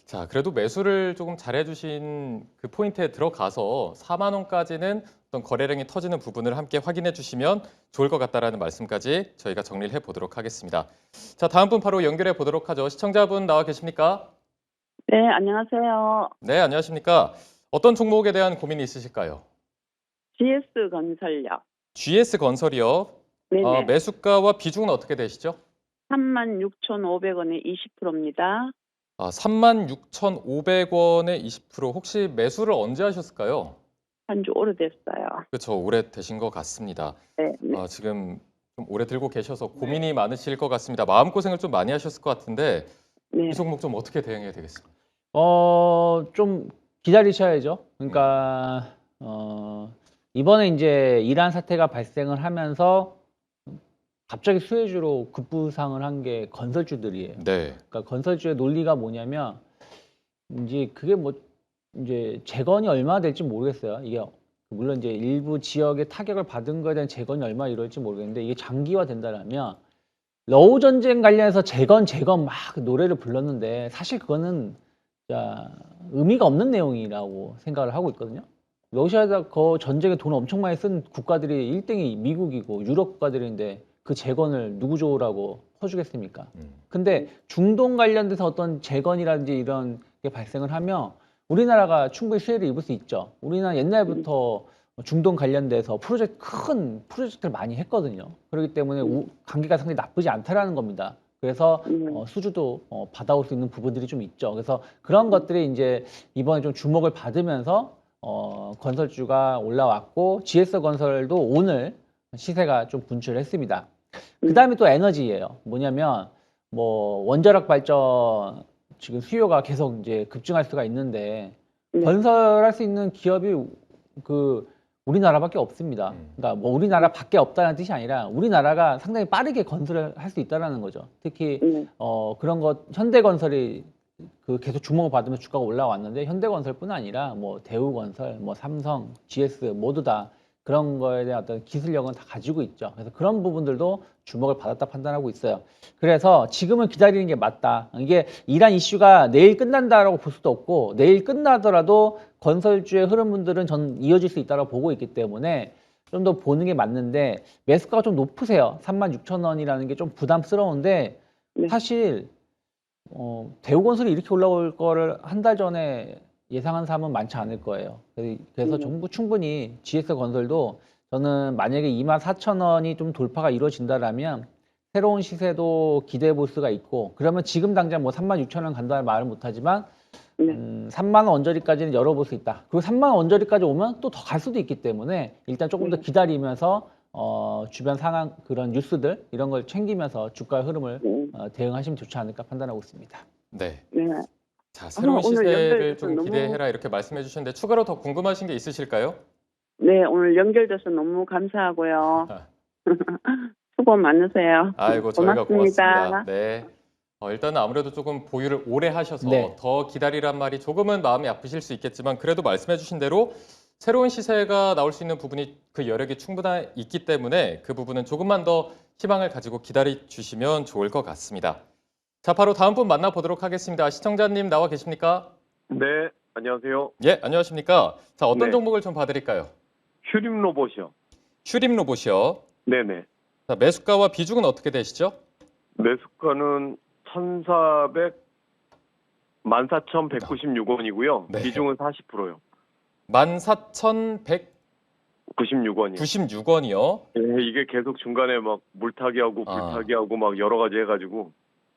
자, 그래도 매수를 조금 잘해주신 그 포인트에 들어가서 4만 원까지는 어떤 거래량이 터지는 부분을 함께 확인해 주시면 좋을 것 같다라는 말씀까지 저희가 정리를 해보도록 하겠습니다. 자, 다음 분 바로 연결해 보도록 하죠. 시청자분 나와 계십니까? 네, 안녕하세요. 네, 안녕하십니까? 어떤 종목에 대한 고민이 있으실까요? GS건설력. GS건설이요. 네네. 매수가와 비중은 어떻게 되시죠? 36,500원에 20%입니다. 36,500원에 20% 혹시 매수를 언제 하셨을까요? 한 주 오래됐어요. 그렇죠. 오래 되신 것 같습니다. 네. 지금 좀 오래 들고 계셔서 고민이 많으실 것 같습니다. 마음고생을 좀 많이 하셨을 것 같은데 네. 이 종목 좀 어떻게 대응해야 되겠습니까? 좀 기다리셔야죠. 그러니까 이번에 이제 이란 사태가 발생을 하면서 갑자기 수혜주로 급부상을 한 게 건설주들이에요. 네. 그러니까 건설주의 논리가 뭐냐면 이제 그게 뭐 이제 재건이 얼마나 될지 모르겠어요. 이게 물론 이제 일부 지역에 타격을 받은 거에 대한 재건이 얼마나 이럴지 모르겠는데 이게 장기화 된다면 러우 전쟁 관련해서 재건 막 노래를 불렀는데 사실 그거는 의미가 없는 내용이라고 생각을 하고 있거든요. 러시아가 그 전쟁에 돈 엄청 많이 쓴 국가들이 1등이 미국이고 유럽 국가들인데 그 재건을 누구 좋으라고 퍼주겠습니까? 근데 중동 관련돼서 어떤 재건이라든지 이런 게 발생을 하면 우리나라가 충분히 수혜를 입을 수 있죠. 우리나라 옛날부터 중동 관련돼서 큰 프로젝트를 많이 했거든요. 그렇기 때문에 관계가 상당히 나쁘지 않다라는 겁니다. 그래서 수주도 받아올 수 있는 부분들이 좀 있죠. 그래서 그런 것들이 이제 이번에 좀 주목을 받으면서 건설주가 올라왔고 GS건설도 오늘 시세가 좀 분출했습니다. 그 다음에 또 에너지예요. 뭐냐면 원자력 발전 지금 수요가 계속 이제 급증할 수가 있는데 건설할 수 있는 기업이 우리나라밖에 없습니다. 그러니까 우리나라밖에 없다는 뜻이 아니라 우리나라가 상당히 빠르게 건설을 할 수 있다라는 거죠. 특히 그런 것 현대건설이 계속 주목을 받으면 주가가 올라왔는데 현대건설뿐 아니라 대우건설, 삼성, GS 모두 다 그런 거에 대한 어떤 기술력은 다 가지고 있죠. 그래서 그런 부분들도 주목을 받았다 판단하고 있어요. 그래서 지금은 기다리는 게 맞다. 이게 이란 이슈가 내일 끝난다라고 볼 수도 없고 내일 끝나더라도 건설주의 흐름분들은 전 이어질 수 있다고 보고 있기 때문에 좀 더 보는 게 맞는데 매수가가 좀 높으세요. 36,000원이라는 게 좀 부담스러운데 사실 대우건설이 이렇게 올라올 거를 한 달 전에 예상한 사람은 많지 않을 거예요. 그래서 충분히 GS건설도 저는 만약에 24,000원이 좀 돌파가 이루어진다라면 새로운 시세도 기대해 볼 수가 있고 그러면 지금 당장 36,000원 간다는 말은 못하지만 3만 원 언저리까지는 열어볼 수 있다. 그리고 3만 원 언저리까지 오면 또 더 갈 수도 있기 때문에 일단 조금 더 기다리면서 주변 상황 그런 뉴스들 이런 걸 챙기면서 주가 흐름을 대응하시면 좋지 않을까 판단하고 있습니다. 네. 네. 자, 새로운 오늘 시세를 연결돼서 조금 너무- 기대해라 이렇게 말씀해 주셨는데 추가로 더 궁금하신 게 있으실까요? 네, 오늘 연결돼서 너무 감사하고요. 수고 많으세요. 아이고, 저희가 고맙습니다. 고맙습니다. 네. 일단은 아무래도 조금 보유를 오래 하셔서 네. 더 기다리란 말이 조금은 마음이 아프실 수 있겠지만 그래도 말씀해 주신 대로 새로운 시세가 나올 수 있는 부분이 그 여력이 충분히 있기 때문에 그 부분은 조금만 더 희망을 가지고 기다려 주시면 좋을 것 같습니다. 자, 바로 다음 분 만나보도록 하겠습니다. 시청자님 나와 계십니까? 네, 안녕하세요. 예, 안녕하십니까? 자, 어떤 네. 종목을 좀 봐드릴까요? 휴림 로봇이요. 슈림 로봇이요. 네네. 자, 매수가와 비중은 어떻게 되시죠? 매수가는 14,196원이고요. 네. 비중은 40%요. 14,196원이요. 96원이요. 네, 이게 계속 중간에 막 물타기 하고 불타기 하고 막 여러 가지 해가지고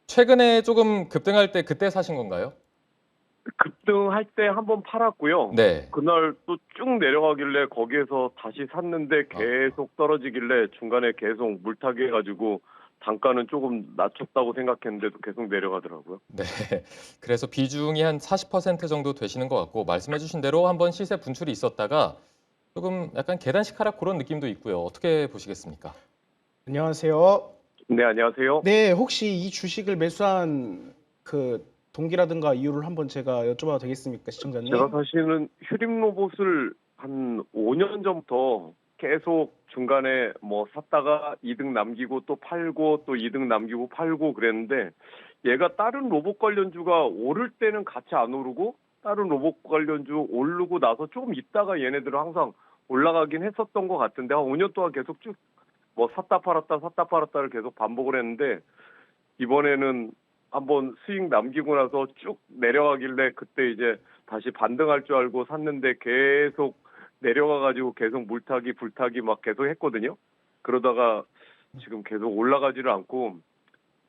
최근에 조금 급등할 때 그때 사신 건가요? 급등할 때 한번 팔았고요. 네. 그날 또 쭉 내려가길래 거기에서 다시 샀는데 계속 떨어지길래 중간에 계속 물타기 해가지고 단가는 조금 낮췄다고 생각했는데도 계속 내려가더라고요. 네. 그래서 비중이 한 40% 정도 되시는 것 같고 말씀해 주신 대로 한번 시세 분출이 있었다가 조금 약간 계단식 하락 그런 느낌도 있고요. 어떻게 보시겠습니까? 안녕하세요. 네, 안녕하세요. 네, 혹시 이 주식을 매수한 그 동기라든가 이유를 한번 제가 여쭤봐도 되겠습니까, 시청자님? 제가 사실은 휴림 로봇을 한 5년 전부터 계속 중간에 뭐 샀다가 이득 남기고 또 팔고 또 이득 남기고 팔고 그랬는데 얘가 다른 로봇 관련주가 오를 때는 같이 안 오르고 다른 로봇 관련주 오르고 나서 조금 있다가 얘네들은 항상 올라가긴 했었던 것 같은데 한 5년 동안 계속 쭉 뭐 샀다 팔았다를 계속 반복을 했는데 이번에는 한번 수익 남기고 나서 쭉 내려가길래 그때 이제 다시 반등할 줄 알고 샀는데 계속 내려가가지고 계속 물타기 불타기 막 계속 했거든요. 그러다가 지금 계속 올라가지를 않고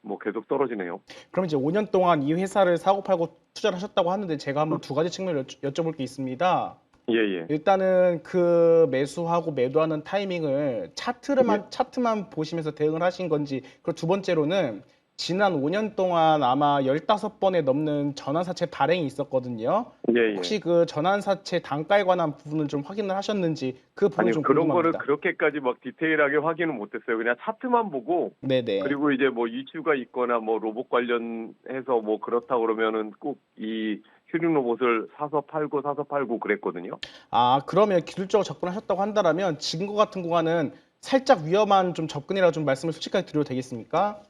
뭐 계속 떨어지네요. 그럼 이제 5년 동안 이 회사를 사고 팔고 투자를 하셨다고 하는데 제가 한번 두 가지 측면을 여쭤볼 게 있습니다. 예. 일단은 그 매수하고 매도하는 타이밍을 차트만 보시면서 대응을 하신 건지, 그리고 두 번째로는 지난 5년 동안 아마 15번에 넘는 전환사채 발행이 있었거든요. 예. 혹시 그 전환사채 단가에 관한 부분을 좀 확인을 하셨는지 그 부분 아니 좀 그런 거를 궁금합니다. 그렇게까지 막 디테일하게 확인은 못했어요. 그냥 차트만 보고 네네. 그리고 이제 뭐 이슈가 있거나 뭐 로봇 관련해서 뭐 그렇다 그러면은 꼭 이 휴림 로봇을 사서 팔고 그랬거든요. 아, 그러면 기술적으로 접근하셨다고 한다면 지금 것 같은 구간은 살짝 위험한 좀 접근이라 좀 말씀을 솔직하게 드려도 되겠습니까?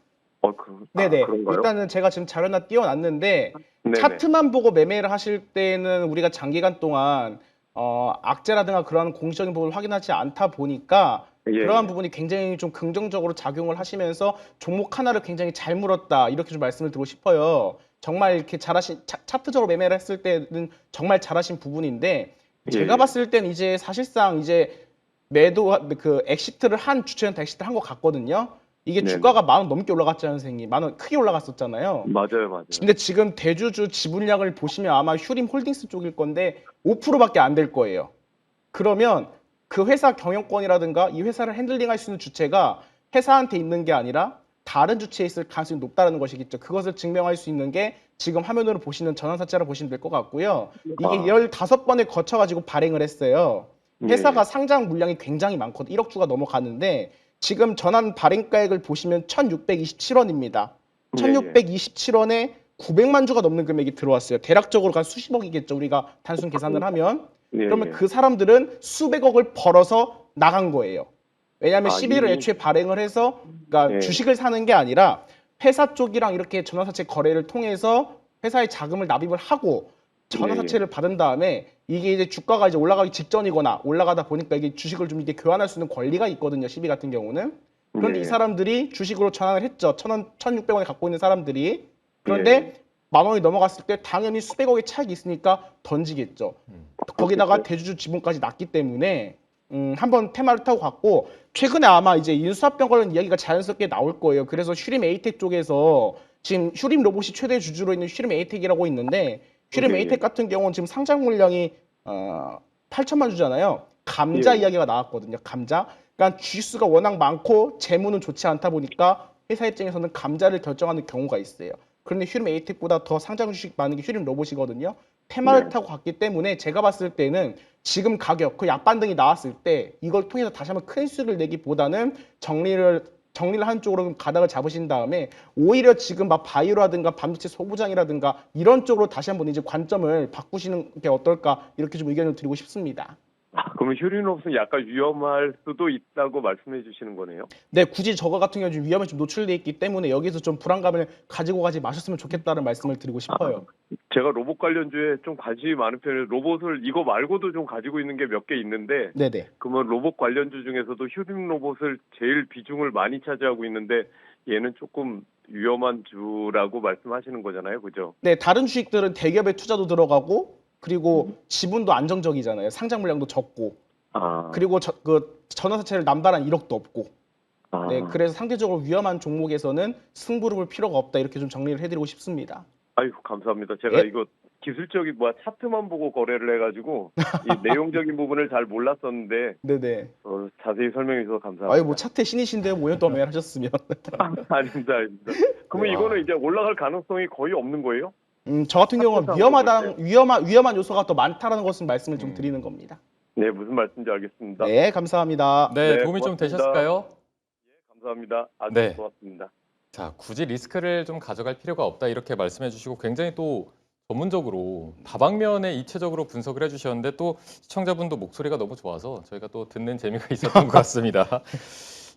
네네. 그런가요? 일단은 제가 지금 자료나 띄워놨는데 네네. 차트만 보고 매매를 하실 때는 우리가 장기간 동안 악재라든가 그런 공시적인 부분을 확인하지 않다 보니까 그러한 부분이 굉장히 좀 긍정적으로 작용을 하시면서 종목 하나를 굉장히 잘 물었다 이렇게 좀 말씀을 드리고 싶어요. 정말 이렇게 잘하신 차트적으로 매매를 했을 때는 정말 잘하신 부분인데 제가 봤을 때는 이제 사실상 이제 엑시트를 한 주체한테 엑시트를 한 것 같거든요. 이게 주가가 10,000원 넘게 올라갔잖아요, 선생님. 10,000원 크게 올라갔었잖아요. 맞아요. 근데 지금 대주주 지분량을 보시면 아마 휴림 홀딩스 쪽일 건데 5%밖에 안 될 거예요. 그러면 그 회사 경영권이라든가 이 회사를 핸들링할 수 있는 주체가 회사한테 있는 게 아니라 다른 주체에 있을 가능성이 높다는 것이겠죠. 그것을 증명할 수 있는 게 지금 화면으로 보시는 전환사채라고 보시면 될 것 같고요. 이게 15번을 거쳐가지고 발행을 했어요. 회사가 상장 물량이 굉장히 많거든요. 1억 주가 넘어가는데 지금 전환 발행가액을 보시면 1,627원입니다. 1,627원에 900만 주가 넘는 금액이 들어왔어요. 대략적으로 한 수십억이겠죠. 우리가 단순 계산을 하면. 그러면 그 사람들은 수백억을 벌어서 나간 거예요. 왜냐하면 11월 애초에 발행을 해서 그러니까 주식을 사는 게 아니라 회사 쪽이랑 이렇게 전환사채 거래를 통해서 회사에 자금을 납입을 하고 전환사채를 받은 다음에 이게 이제 주가가 이제 올라가기 직전이거나 올라가다 보니까 이게 주식을 좀 이렇게 교환할 수 있는 권리가 있거든요. 12 같은 경우는. 그런데 이 사람들이 주식으로 전환을 했죠. 1,600원에 갖고 있는 사람들이. 그런데 10,000원이 넘어갔을 때 당연히 수백억의 차익이 있으니까 던지겠죠. 거기다가 대주주 지분까지 났기 때문에 한번 테마를 타고 갔고 최근에 아마 이제 인수합병 관련 이야기가 자연스럽게 나올 거예요. 그래서 휴림 에이텍 쪽에서 지금 휴림 로봇이 최대 주주로 있는 휴림 에이텍이라고 있는데 휴림 에이텍 같은 경우는 지금 상장 물량이 8천만 주잖아요. 감자 이야기가 나왔거든요. 감자 그러니까 주식수가 워낙 많고 재무는 좋지 않다 보니까 회사 입장에서는 감자를 결정하는 경우가 있어요. 그런데 휴림 에이텍보다 더 상장 주식 많은 게 휴림 로봇이거든요. 테마를 네. 타고 갔기 때문에 제가 봤을 때는 지금 가격, 그 약반등이 나왔을 때 이걸 통해서 다시 한번 큰 수익을 내기보다는 정리를 한 쪽으로 가닥을 잡으신 다음에 오히려 지금 막 바이오라든가 반도체 소부장이라든가 이런 쪽으로 다시 한번 이제 관점을 바꾸시는 게 어떨까 이렇게 좀 의견을 드리고 싶습니다. 그러면 휴림로봇은 약간 위험할 수도 있다고 말씀해 주시는 거네요. 네, 굳이 저거 같은 경우 좀 위험에 좀 노출돼 있기 때문에 여기서 좀 불안감을 가지고 가지 마셨으면 좋겠다는 말씀을 드리고 싶어요. 제가 로봇 관련주에 좀 관심이 많은 편이에요. 로봇을 이거 말고도 좀 가지고 있는 게 몇 개 있는데 네네. 그러면 로봇 관련주 중에서도 휴림 로봇을 제일 비중을 많이 차지하고 있는데 얘는 조금 위험한 주라고 말씀하시는 거잖아요. 그죠? 네, 다른 주식들은 대기업의 투자도 들어가고 그리고 지분도 안정적이잖아요. 상장 물량도 적고 그리고 그 전환사채를 남발한 이력도 없고 네, 그래서 상대적으로 위험한 종목에서는 승부를 볼 필요가 없다 이렇게 좀 정리를 해드리고 싶습니다. 아유, 감사합니다. 제가 예? 이거 기술적인 차트만 보고 거래를 해가지고 이 내용적인 부분을 잘 몰랐었는데 네네. 자세히 설명해 주셔서 감사합니다. 아유 뭐 차트 신이신데요. 5년 동안 매일 하셨으면. 아닙니다. 그러면 이거는 이제 올라갈 가능성이 거의 없는 거예요? 저 같은 경우는 위험한 요소가 더 많다라는 것을 말씀을 좀 드리는 겁니다. 네, 무슨 말씀인지 알겠습니다. 네, 감사합니다. 네, 네, 도움이 좀 고맙습니다. 되셨을까요? 감사합니다. 아주 네. 고맙습니다. 자, 굳이 리스크를 좀 가져갈 필요가 없다 이렇게 말씀해 주시고 굉장히 또 전문적으로 다방면에 입체적으로 분석을 해주셨는데 또 시청자분도 목소리가 너무 좋아서 저희가 또 듣는 재미가 있었던 것 같습니다.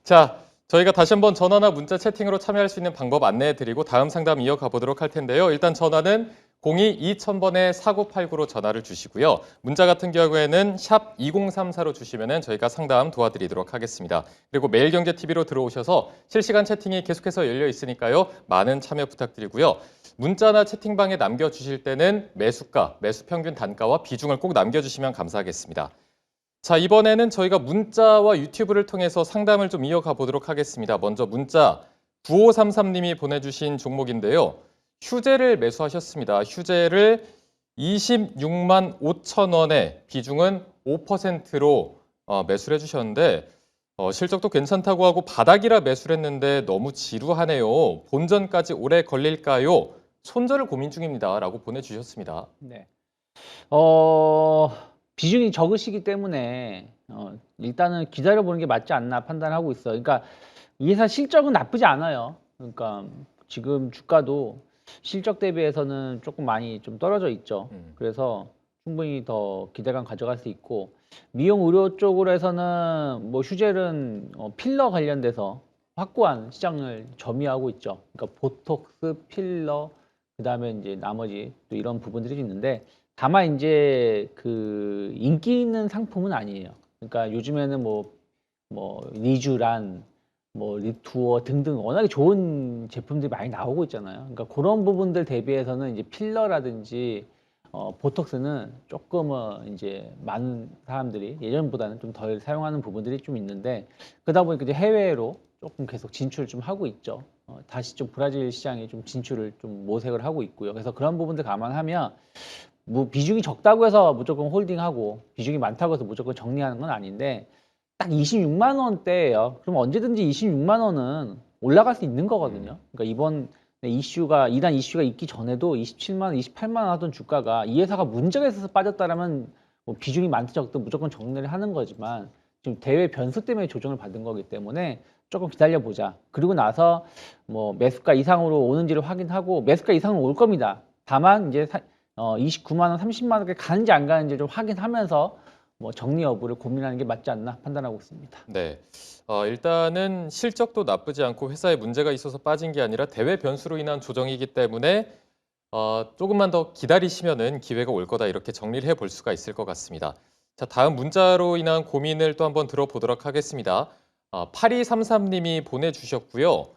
자, 저희가 다시 한번 전화나 문자 채팅으로 참여할 수 있는 방법 안내해 드리고 다음 상담 이어가 보도록 할 텐데요. 일단 전화는 02-2000번에 4989로 전화를 주시고요. 문자 같은 경우에는 샵 2034로 주시면 저희가 상담 도와드리도록 하겠습니다. 그리고 매일경제TV로 들어오셔서 실시간 채팅이 계속해서 열려 있으니까요. 많은 참여 부탁드리고요. 문자나 채팅방에 남겨주실 때는 매수가, 매수 평균 단가와 비중을 꼭 남겨주시면 감사하겠습니다. 자, 이번에는 저희가 문자와 유튜브를 통해서 상담을 좀 이어가 보도록 하겠습니다. 먼저 문자 9533님이 보내주신 종목인데요. 휴재를 매수하셨습니다. 휴재를 26만 5천 원에 비중은 5%로 매수를 해주셨는데 실적도 괜찮다고 하고 바닥이라 매수를 했는데 너무 지루하네요. 본전까지 오래 걸릴까요? 손절을 고민 중입니다. 라고 보내주셨습니다. 네. 비중이 적으시기 때문에 일단은 기다려보는 게 맞지 않나 판단하고 있어요. 그러니까 이 회사 실적은 나쁘지 않아요. 그러니까 지금 주가도 실적 대비해서는 조금 많이 좀 떨어져 있죠. 그래서 충분히 더 기대감 가져갈 수 있고 미용 의료 쪽으로 해서는 뭐 휴젤은 필러 관련돼서 확고한 시장을 점유하고 있죠. 그러니까 보톡스, 필러, 그다음에 이제 나머지 또 이런 부분들이 있는데 다만 이제 그 인기 있는 상품은 아니에요. 그러니까 요즘에는 뭐 리쥬란, 뭐 리투어 등등 워낙에 좋은 제품들이 많이 나오고 있잖아요. 그러니까 그런 부분들 대비해서는 이제 필러라든지 보톡스는 조금은 이제 많은 사람들이 예전보다는 좀 덜 사용하는 부분들이 좀 있는데 그러다 보니까 이제 해외로 조금 계속 진출을 좀 하고 있죠. 다시 좀 브라질 시장에 좀 진출을 좀 모색을 하고 있고요. 그래서 그런 부분들 감안하면 뭐 비중이 적다고 해서 무조건 홀딩하고 비중이 많다고 해서 무조건 정리하는 건 아닌데 딱 26만 원대예요. 그럼 언제든지 26만 원은 올라갈 수 있는 거거든요. 그러니까 이번 이단 이슈가 있기 전에도 27만 원, 28만 원 하던 주가가 이 회사가 문제가 있어서 빠졌다라면 뭐 비중이 많든 적든 무조건 정리를 하는 거지만 지금 대외 변수 때문에 조정을 받은 거기 때문에 조금 기다려보자. 그리고 나서 뭐 매수가 이상으로 오는지를 확인하고 매수가 이상으로 올 겁니다. 다만 이제 29만 원, 30만 원까지 가는지 안 가는지 좀 확인하면서 뭐 정리 여부를 고민하는 게 맞지 않나 판단하고 있습니다. 네, 일단은 실적도 나쁘지 않고 회사에 문제가 있어서 빠진 게 아니라 대외 변수로 인한 조정이기 때문에 조금만 더 기다리시면은 기회가 올 거다 이렇게 정리를 해볼 수가 있을 것 같습니다. 자, 다음 문자로 인한 고민을 또 한번 들어보도록 하겠습니다. 8233님이 보내주셨고요.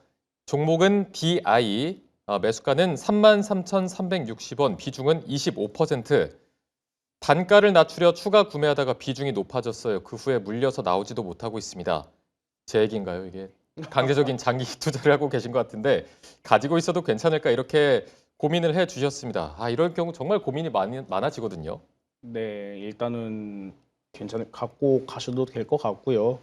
종목은 DI, 매수가는 33,360원, 비중은 25%. 단가를 낮추려 추가 구매하다가 비중이 높아졌어요. 그 후에 물려서 나오지도 못하고 있습니다. 제 얘기인가요, 이게? 강제적인 장기 투자를 하고 계신 것 같은데 가지고 있어도 괜찮을까 이렇게 고민을 해주셨습니다. 이럴 경우 정말 고민이 많아지거든요. 네, 일단은 갖고 가셔도 될 것 같고요.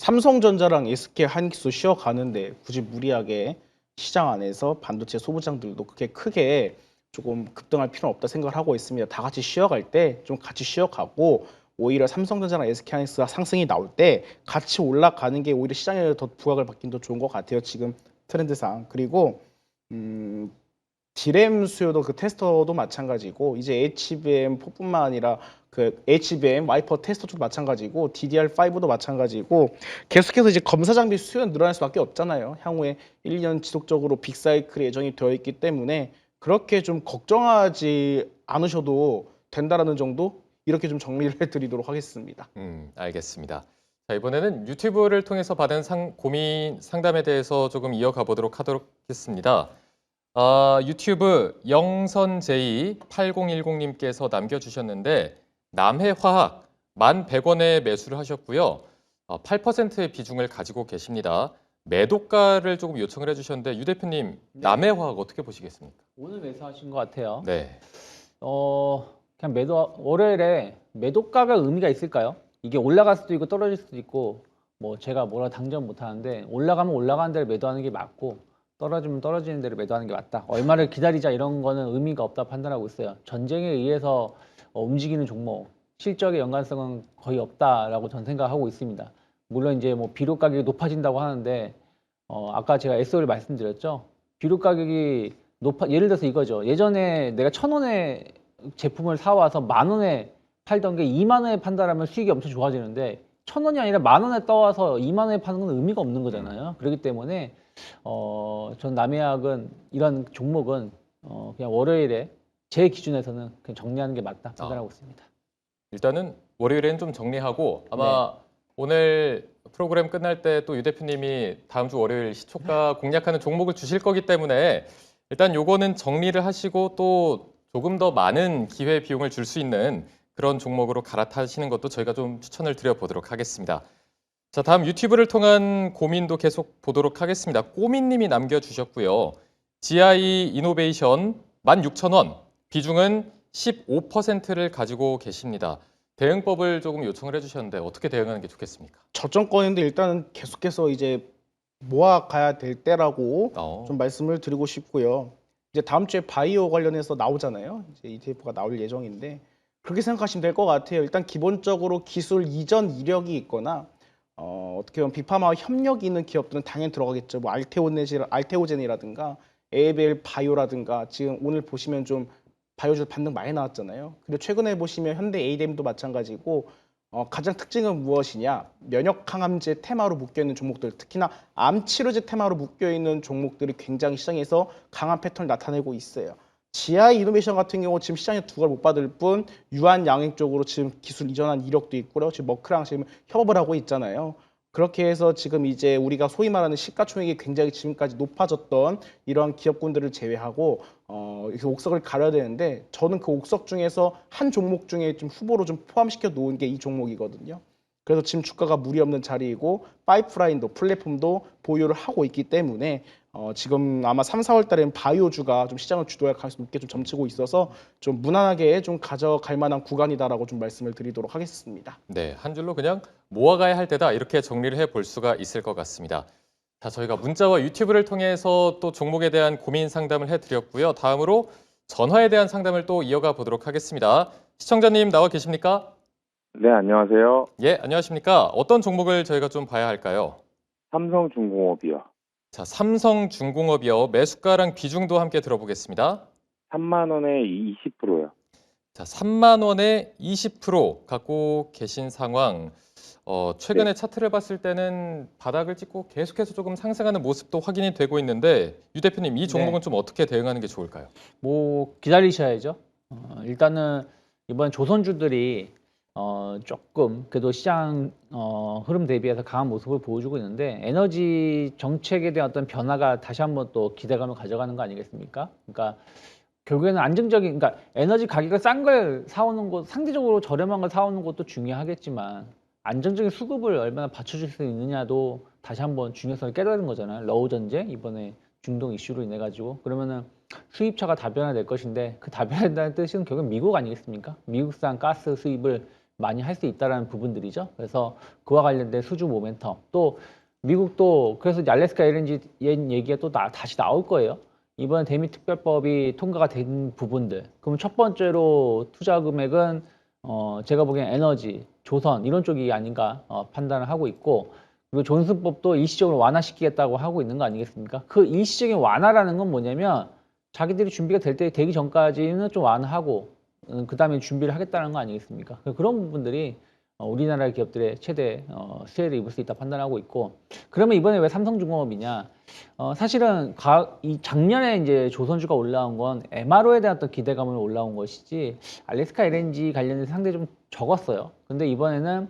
삼성전자랑 SK 하이닉스 쉬어가는데 굳이 무리하게 시장 안에서 반도체 소부장들도 그렇게 크게 조금 급등할 필요는 없다 생각을 하고 있습니다. 다 같이 쉬어갈 때 좀 같이 쉬어가고 오히려 삼성전자랑 SK 하이닉스가 상승이 나올 때 같이 올라가는 게 오히려 시장에 더 부각을 받긴 더 좋은 것 같아요. 지금 트렌드상. 그리고 D램 수요도 그 테스터도 마찬가지고 이제 HBM4뿐만 아니라 그 HBM 와이퍼 테스터도 마찬가지고 DDR5도 마찬가지고 계속해서 이제 검사 장비 수요는 늘어날 수밖에 없잖아요. 향후에 1년 지속적으로 빅사이클 예정이 되어 있기 때문에 그렇게 좀 걱정하지 않으셔도 된다라는 정도 이렇게 좀 정리를 해드리도록 하겠습니다. 알겠습니다. 자, 이번에는 유튜브를 통해서 받은 고민 상담에 대해서 조금 이어가 보도록 하겠습니다. 유튜브 영선제이8010님께서 남겨주셨는데 남해화학 1,100원에 매수를 하셨고요. 8%의 비중을 가지고 계십니다. 매도가를 조금 요청을 해주셨는데 유 대표님 남해화학 어떻게 보시겠습니까? 오늘 매수하신 것 같아요. 네. 그냥 월요일에 매도가가 의미가 있을까요? 이게 올라갈 수도 있고 떨어질 수도 있고 뭐 제가 뭐라 당정 못 하는데 올라가면 올라가는 데를 매도하는 게 맞고 떨어지면 떨어지는 데를 매도하는 게 맞다. 얼마를 기다리자 이런 거는 의미가 없다 판단하고 있어요. 전쟁에 의해서 움직이는 종목, 실적의 연관성은 거의 없다라고 전 생각하고 있습니다. 물론 이제 뭐 비료 가격이 높아진다고 하는데 아까 제가 SO를 말씀드렸죠. 비료 가격이 예를 들어서 이거죠. 예전에 내가 1,000원에 제품을 사와서 10,000원에 팔던 게 20,000원에 판다라면 수익이 엄청 좋아지는데 1,000원이 아니라 10,000원에 떠와서 20,000원에 파는 건 의미가 없는 거잖아요. 그렇기 때문에 전 남해학은 이런 종목은 그냥 월요일에 제 기준에서는 그냥 정리하는 게 맞다 판단하고 있습니다. 일단은 월요일에는 좀 정리하고 아마 오늘 프로그램 끝날 때 또 유 대표님이 다음 주 월요일 시초가 공략하는 종목을 주실 거기 때문에 일단 요거는 정리를 하시고 또 조금 더 많은 기회 비용을 줄 수 있는 그런 종목으로 갈아타시는 것도 저희가 좀 추천을 드려보도록 하겠습니다. 자, 다음 유튜브를 통한 고민도 계속 보도록 하겠습니다. 꼬민님이 남겨주셨고요. GI 이노베이션 16,000원, 비중은 15%를 가지고 계십니다. 대응법을 조금 요청을 해주셨는데 어떻게 대응하는 게 좋겠습니까? 저점권인데 일단은 계속해서 이제 모아가야 될 때라고 좀 말씀을 드리고 싶고요. 이제 다음 주에 바이오 관련해서 나오잖아요. 이제 ETF가 나올 예정인데 그렇게 생각하시면 될 것 같아요. 일단 기본적으로 기술 이전 이력이 있거나 어떻게 보면 빅파마와 협력이 있는 기업들은 당연히 들어가겠죠. 뭐 알테오젠이라든가 에이벨 바이오라든가 지금 오늘 보시면 좀 바이오주 반등 많이 나왔잖아요. 근데 최근에 보시면 현대 에이뎀도 마찬가지고 가장 특징은 무엇이냐? 면역 항암제 테마로 묶여있는 종목들, 특히나 암 치료제 테마로 묶여있는 종목들이 굉장히 시장에서 강한 패턴을 나타내고 있어요. GI 이노베이션 같은 경우 지금 시장에 두각을 못 받을 뿐 유한 양액 쪽으로 지금 기술 이전한 이력도 있고요. 지금 머크랑 지금 협업을 하고 있잖아요. 그렇게 해서 지금 이제 우리가 소위 말하는 시가총액이 굉장히 지금까지 높아졌던 이러한 기업군들을 제외하고 이렇게 옥석을 가려야 되는데 저는 그 옥석 중에서 한 종목 중에 좀 후보로 좀 포함시켜 놓은 게 이 종목이거든요. 그래서 지금 주가가 무리 없는 자리이고 파이프라인도 플랫폼도 보유를 하고 있기 때문에 지금 아마 3, 4월 달에는 바이오주가 좀 시장을 주도할 가능성이 높게 좀 점치고 있어서 좀 무난하게 좀 가져갈 만한 구간이다라고 좀 말씀을 드리도록 하겠습니다. 네, 한 줄로 그냥 모아가야 할 때다 이렇게 정리를 해볼 수가 있을 것 같습니다. 자, 저희가 문자와 유튜브를 통해서 또 종목에 대한 고민 상담을 해드렸고요. 다음으로 전화에 대한 상담을 또 이어가 보도록 하겠습니다. 시청자님 나와 계십니까? 네, 안녕하세요. 예, 안녕하십니까? 어떤 종목을 저희가 좀 봐야 할까요? 삼성중공업이요. 자, 삼성중공업이요. 매수가랑 비중도 함께 들어보겠습니다. 3만 원에 20%요. 자, 3만 원에 20% 갖고 계신 상황. 최근에 차트를 봤을 때는 바닥을 찍고 계속해서 조금 상승하는 모습도 확인이 되고 있는데 유 대표님 이 종목은 좀 어떻게 대응하는 게 좋을까요? 뭐 기다리셔야죠. 일단은 이번 조선주들이 조금 그래도 시장 흐름 대비해서 강한 모습을 보여주고 있는데 에너지 정책에 대한 어떤 변화가 다시 한번 또 기대감을 가져가는 거 아니겠습니까? 그러니까 결국에는 안정적인, 그러니까 에너지 가격을 싼 걸 사오는 것, 상대적으로 저렴한 걸 사오는 것도 중요하겠지만 안정적인 수급을 얼마나 받쳐줄 수 있느냐도 다시 한번 중요성을 깨달은 거잖아요. 러우 전쟁 이번에 중동 이슈로 인해 가지고 그러면은 수입처가 다변화될 것인데 그 다변화된다는 뜻은 결국 미국 아니겠습니까? 미국산 가스 수입을 많이 할 수 있다라는 부분들이죠. 그래서 그와 관련된 수주 모멘텀, 또 미국도 그래서 이제 알래스카 LNG 얘기가 또 다시 나올 거예요. 이번 대미특별법이 통과가 된 부분들. 그럼 첫 번째로 투자 금액은 제가 보기엔 에너지, 조선 이런 쪽이 아닌가 판단을 하고 있고, 그리고 존슨법도 일시적으로 완화시키겠다고 하고 있는 거 아니겠습니까? 그 일시적인 완화라는 건 뭐냐면 자기들이 준비가 되기 전까지는 좀 완화하고 그 다음에 준비를 하겠다는 거 아니겠습니까? 그런 부분들이 우리나라 기업들의 최대 수혜를 입을 수 있다 판단하고 있고, 그러면 이번에 왜 삼성중공업이냐? 사실은 이 작년에 이제 조선주가 올라온 건 MRO에 대한 어떤 기대감으로 올라온 것이지 알래스카 LNG 관련해서 상당히 좀 적었어요. 근데 이번에는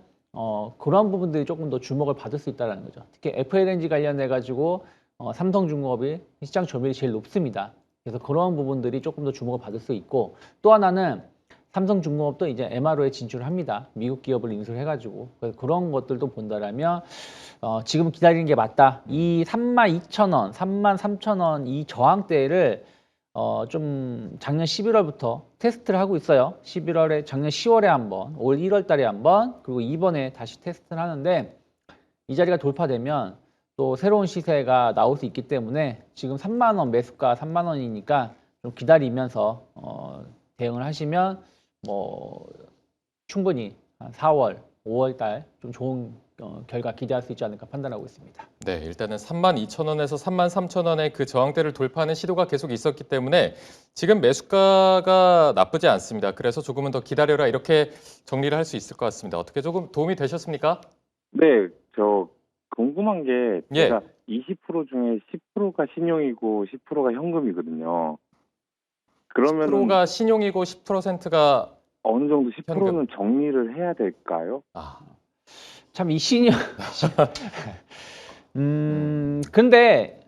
그런 부분들이 조금 더 주목을 받을 수 있다는 거죠. 특히 FLNG 관련해 가지고 삼성중공업이 시장 점유율이 제일 높습니다. 그래서 그런 부분들이 조금 더 주목을 받을 수 있고, 또 하나는 삼성중공업도 이제 MRO에 진출을 합니다. 미국 기업을 인수를 해가지고. 그래서 그런 것들도 본다라면 지금 기다리는 게 맞다. 이 32,000원, 33,000원 이 저항대를 좀 작년 11월부터 테스트를 하고 있어요. 11월에, 작년 10월에 한번, 올 1월 달에 한번, 그리고 이번에 다시 테스트를 하는데, 이 자리가 돌파되면 또 새로운 시세가 나올 수 있기 때문에 지금 3만 원 매수가 3만 원이니까 좀 기다리면서 대응을 하시면 뭐 충분히 한 4월, 5월 달 좀 좋은 결과 기대할 수 있지 않을까 판단하고 있습니다. 네, 일단은 32,000원에서 33,000원의 그 저항대를 돌파하는 시도가 계속 있었기 때문에 지금 매수가가 나쁘지 않습니다. 그래서 조금은 더 기다려라 이렇게 정리를 할 수 있을 것 같습니다. 어떻게 조금 도움이 되셨습니까? 네, 저 궁금한 게 예. 제가 20% 중에 10%가 신용이고 10%가 현금이거든요. 그러면 10%가 신용이고 10%가 어느 정도 10%는 정리를 해야 될까요? 참 이 신용 근데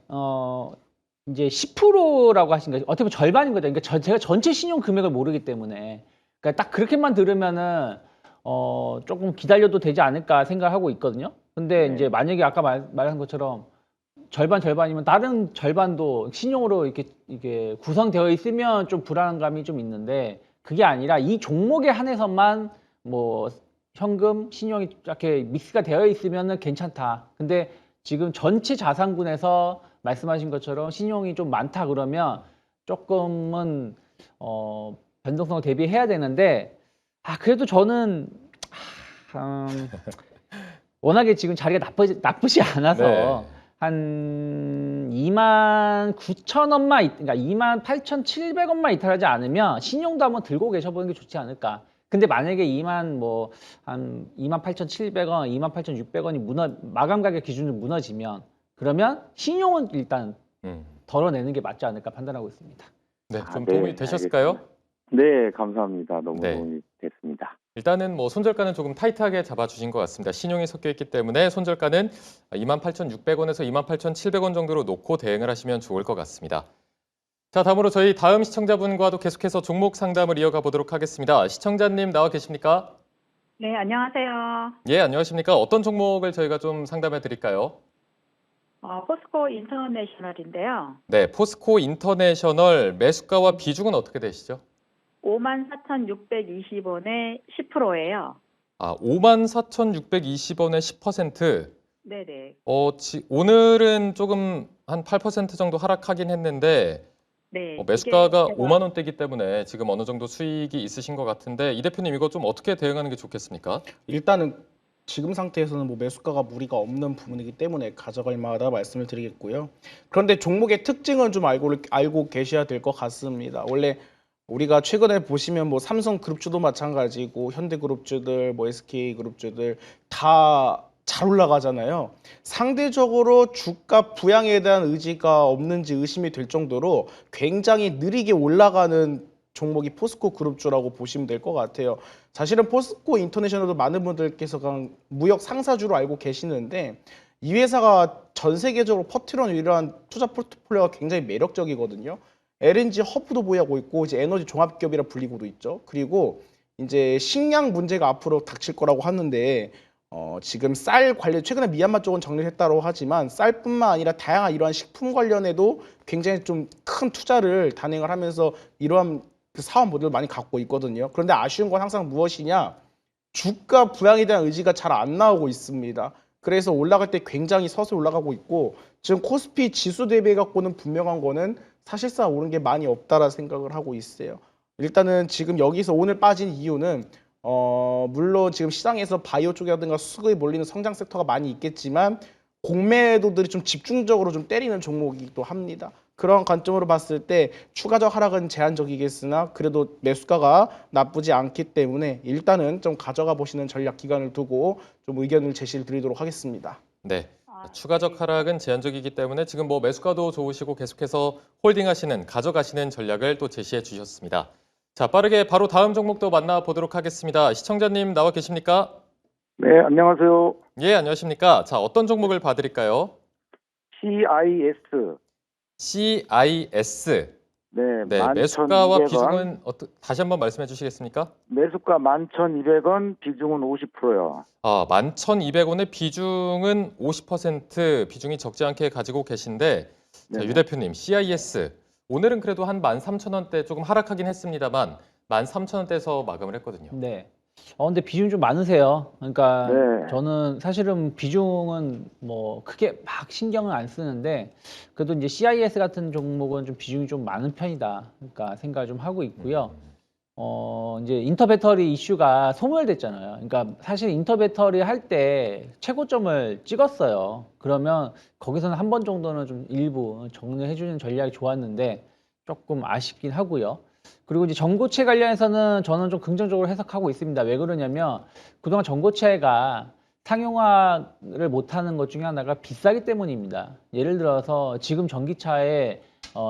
이제 10%라고 하신 거죠. 어떻게 보면 절반인 거죠. 그러니까 제가 전체 신용 금액을 모르기 때문에, 그러니까 딱 그렇게만 들으면은 조금 기다려도 되지 않을까 생각하고 있거든요. 근데 네. 이제 만약에 아까 말한 것처럼 절반이면 다른 절반도 신용으로 이게 구성되어 있으면 좀 불안감이 좀 있는데, 그게 아니라 이 종목에 한해서만 뭐 현금, 신용이 이렇게 믹스가 되어 있으면은 괜찮다. 근데 지금 전체 자산군에서 말씀하신 것처럼 신용이 좀 많다 그러면 조금은 변동성을 대비해야 되는데, 그래도 저는 워낙에 지금 자리가 나쁘지 않아서 네. 한 29,000원만, 그러니까 28,700원만 이탈하지 않으면 신용도 한번 들고 계셔보는 게 좋지 않을까. 근데 만약에 한 28,700원, 28,600원이 마감 가격 기준으로 무너지면, 그러면 신용은 일단 덜어내는 게 맞지 않을까 판단하고 있습니다. 네, 좀 도움이 되셨을까요? 알겠습니다. 네, 감사합니다. 너무 네. 도움이 됐습니다. 일단은 뭐 손절가는 조금 타이트하게 잡아주신 것 같습니다. 신용이 섞여 있기 때문에 손절가는 28,600원에서 28,700원 정도로 놓고 대응을 하시면 좋을 것 같습니다. 자, 다음으로 저희 다음 시청자분과도 계속해서 종목 상담을 이어가 보도록 하겠습니다. 시청자님 나와 계십니까? 네, 안녕하세요. 예, 안녕하십니까? 어떤 종목을 저희가 좀 상담해 드릴까요? 포스코 인터내셔널인데요. 네, 포스코 인터내셔널 매수가와 비중은 어떻게 되시죠? 54,620원에 10%예요. 54,620원에 10%. 네네. 오늘은 조금 한 8% 정도 하락하긴 했는데 네. 매수가가 이게 제가 5만 원대이기 때문에 지금 어느 정도 수익이 있으신 것 같은데, 이 대표님 이거 좀 어떻게 대응하는 게 좋겠습니까? 일단은 지금 상태에서는 뭐 매수가가 무리가 없는 부분이기 때문에 가져갈 만하다 말씀을 드리겠고요. 그런데 종목의 특징은 좀 알고 계셔야 될 것 같습니다. 원래 우리가 최근에 보시면 뭐 삼성그룹주도 마찬가지고 현대그룹주들, 뭐 SK그룹주들 다 잘 올라가잖아요. 상대적으로 주가 부양에 대한 의지가 없는지 의심이 될 정도로 굉장히 느리게 올라가는 종목이 포스코 그룹주라고 보시면 될 것 같아요. 사실은 포스코 인터내셔널도 많은 분들께서 무역 상사주로 알고 계시는데, 이 회사가 전 세계적으로 퍼뜨려놓은 이러한 투자 포트폴리오가 굉장히 매력적이거든요. LNG 허브도 보유하고 있고, 이제 에너지 종합기업이라 불리고도 있죠. 그리고 이제 식량 문제가 앞으로 닥칠 거라고 하는데, 지금 쌀 관련, 최근에 미얀마 쪽은 정리를 했다고 하지만 쌀뿐만 아니라 다양한 이러한 식품 관련해도 굉장히 좀 큰 투자를 단행을 하면서 이러한 그 사업 모델을 많이 갖고 있거든요. 그런데 아쉬운 건 항상 무엇이냐? 주가 부양에 대한 의지가 잘 안 나오고 있습니다. 그래서 올라갈 때 굉장히 서서히 올라가고 있고 지금 코스피 지수 대비해 갖고는 분명한 거는 사실상 오른 게 많이 없다라 생각을 하고 있어요. 일단은 지금 여기서 오늘 빠진 이유는 물론 지금 시장에서 바이오 쪽이라든가 수급이 몰리는 성장 섹터가 많이 있겠지만 공매도들이 좀 집중적으로 좀 때리는 종목이기도 합니다. 그런 관점으로 봤을 때 추가적 하락은 제한적이겠으나 그래도 매수가가 나쁘지 않기 때문에 일단은 좀 가져가 보시는 전략 기간을 두고 좀 의견을 제시를 드리도록 하겠습니다. 네. 추가적 하락은 제한적이기 때문에 지금 뭐 매수가도 좋으시고 계속해서 홀딩하시는, 가져가시는 전략을 또 제시해 주셨습니다. 자, 빠르게 바로 다음 종목도 만나보도록 하겠습니다. 시청자님 나와 계십니까? 네, 안녕하세요. 예, 안녕하십니까? 자, 어떤 종목을 봐드릴까요? CIS. CIS. 네, 네, 매수가와 비중은 다시 한번 말씀해 주시겠습니까? 매수가 11,200원, 비중은 50%요. 11,200원의 비중은 50% 비중이 적지 않게 가지고 계신데, 자, 유 대표님, CIS. 오늘은 그래도 한 13,000원대 조금 하락하긴 했습니다만 13,000원대에서 마감을 했거든요. 네. 근데 비중이 좀 많으세요. 그러니까 네. 저는 사실은 비중은 뭐 크게 막 신경을 안 쓰는데 그래도 이제 CIS 같은 종목은 좀 비중이 좀 많은 편이다. 그러니까 생각을 좀 하고 있고요. 이제 인터배터리 이슈가 소멸됐잖아요. 그러니까 사실 인터배터리 할 때 최고점을 찍었어요. 그러면 거기서는 한 번 정도는 좀 일부 정리해주는 전략이 좋았는데 조금 아쉽긴 하고요. 그리고 이제 전고체 관련해서는 저는 좀 긍정적으로 해석하고 있습니다. 왜 그러냐면 그동안 전고체가 상용화를 못하는 것 중에 하나가 비싸기 때문입니다. 예를 들어서 지금 전기차에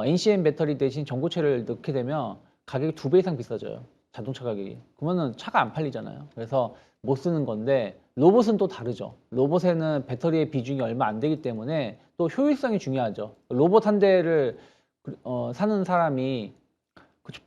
NCM 배터리 대신 전고체를 넣게 되면 가격이 2배 이상 비싸져요. 자동차 가격이. 그러면은 차가 안 팔리잖아요. 그래서 못 쓰는 건데 로봇은 또 다르죠. 로봇에는 배터리의 비중이 얼마 안 되기 때문에 또 효율성이 중요하죠. 로봇 한 대를 사는 사람이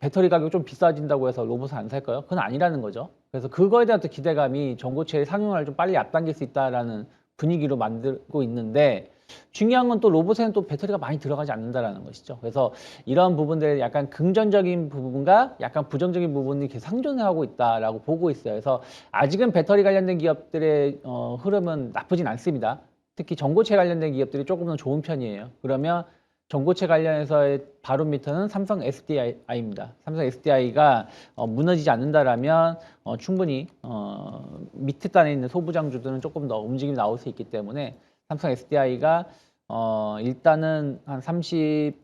배터리 가격이 좀 비싸진다고 해서 로봇을 안 살까요? 그건 아니라는 거죠. 그래서 그거에 대한 또 기대감이 전고체의 상용화를 좀 빨리 앞당길 수 있다라는 분위기로 만들고 있는데 중요한 건 또 로봇에는 또 배터리가 많이 들어가지 않는다라는 것이죠. 그래서 이런 부분들의 약간 긍정적인 부분과 약간 부정적인 부분이 계속 상존하고 있다라고 보고 있어요. 그래서 아직은 배터리 관련된 기업들의 흐름은 나쁘진 않습니다. 특히 전고체 관련된 기업들이 조금 더 좋은 편이에요. 그러면 전고체 관련해서의 바로미터는 삼성 SDI입니다. 삼성 SDI가 무너지지 않는다라면 충분히 밑에 단에 있는 소부장주들은 조금 더 움직임이 나올 수 있기 때문에 삼성 SDI가 일단은 한 36만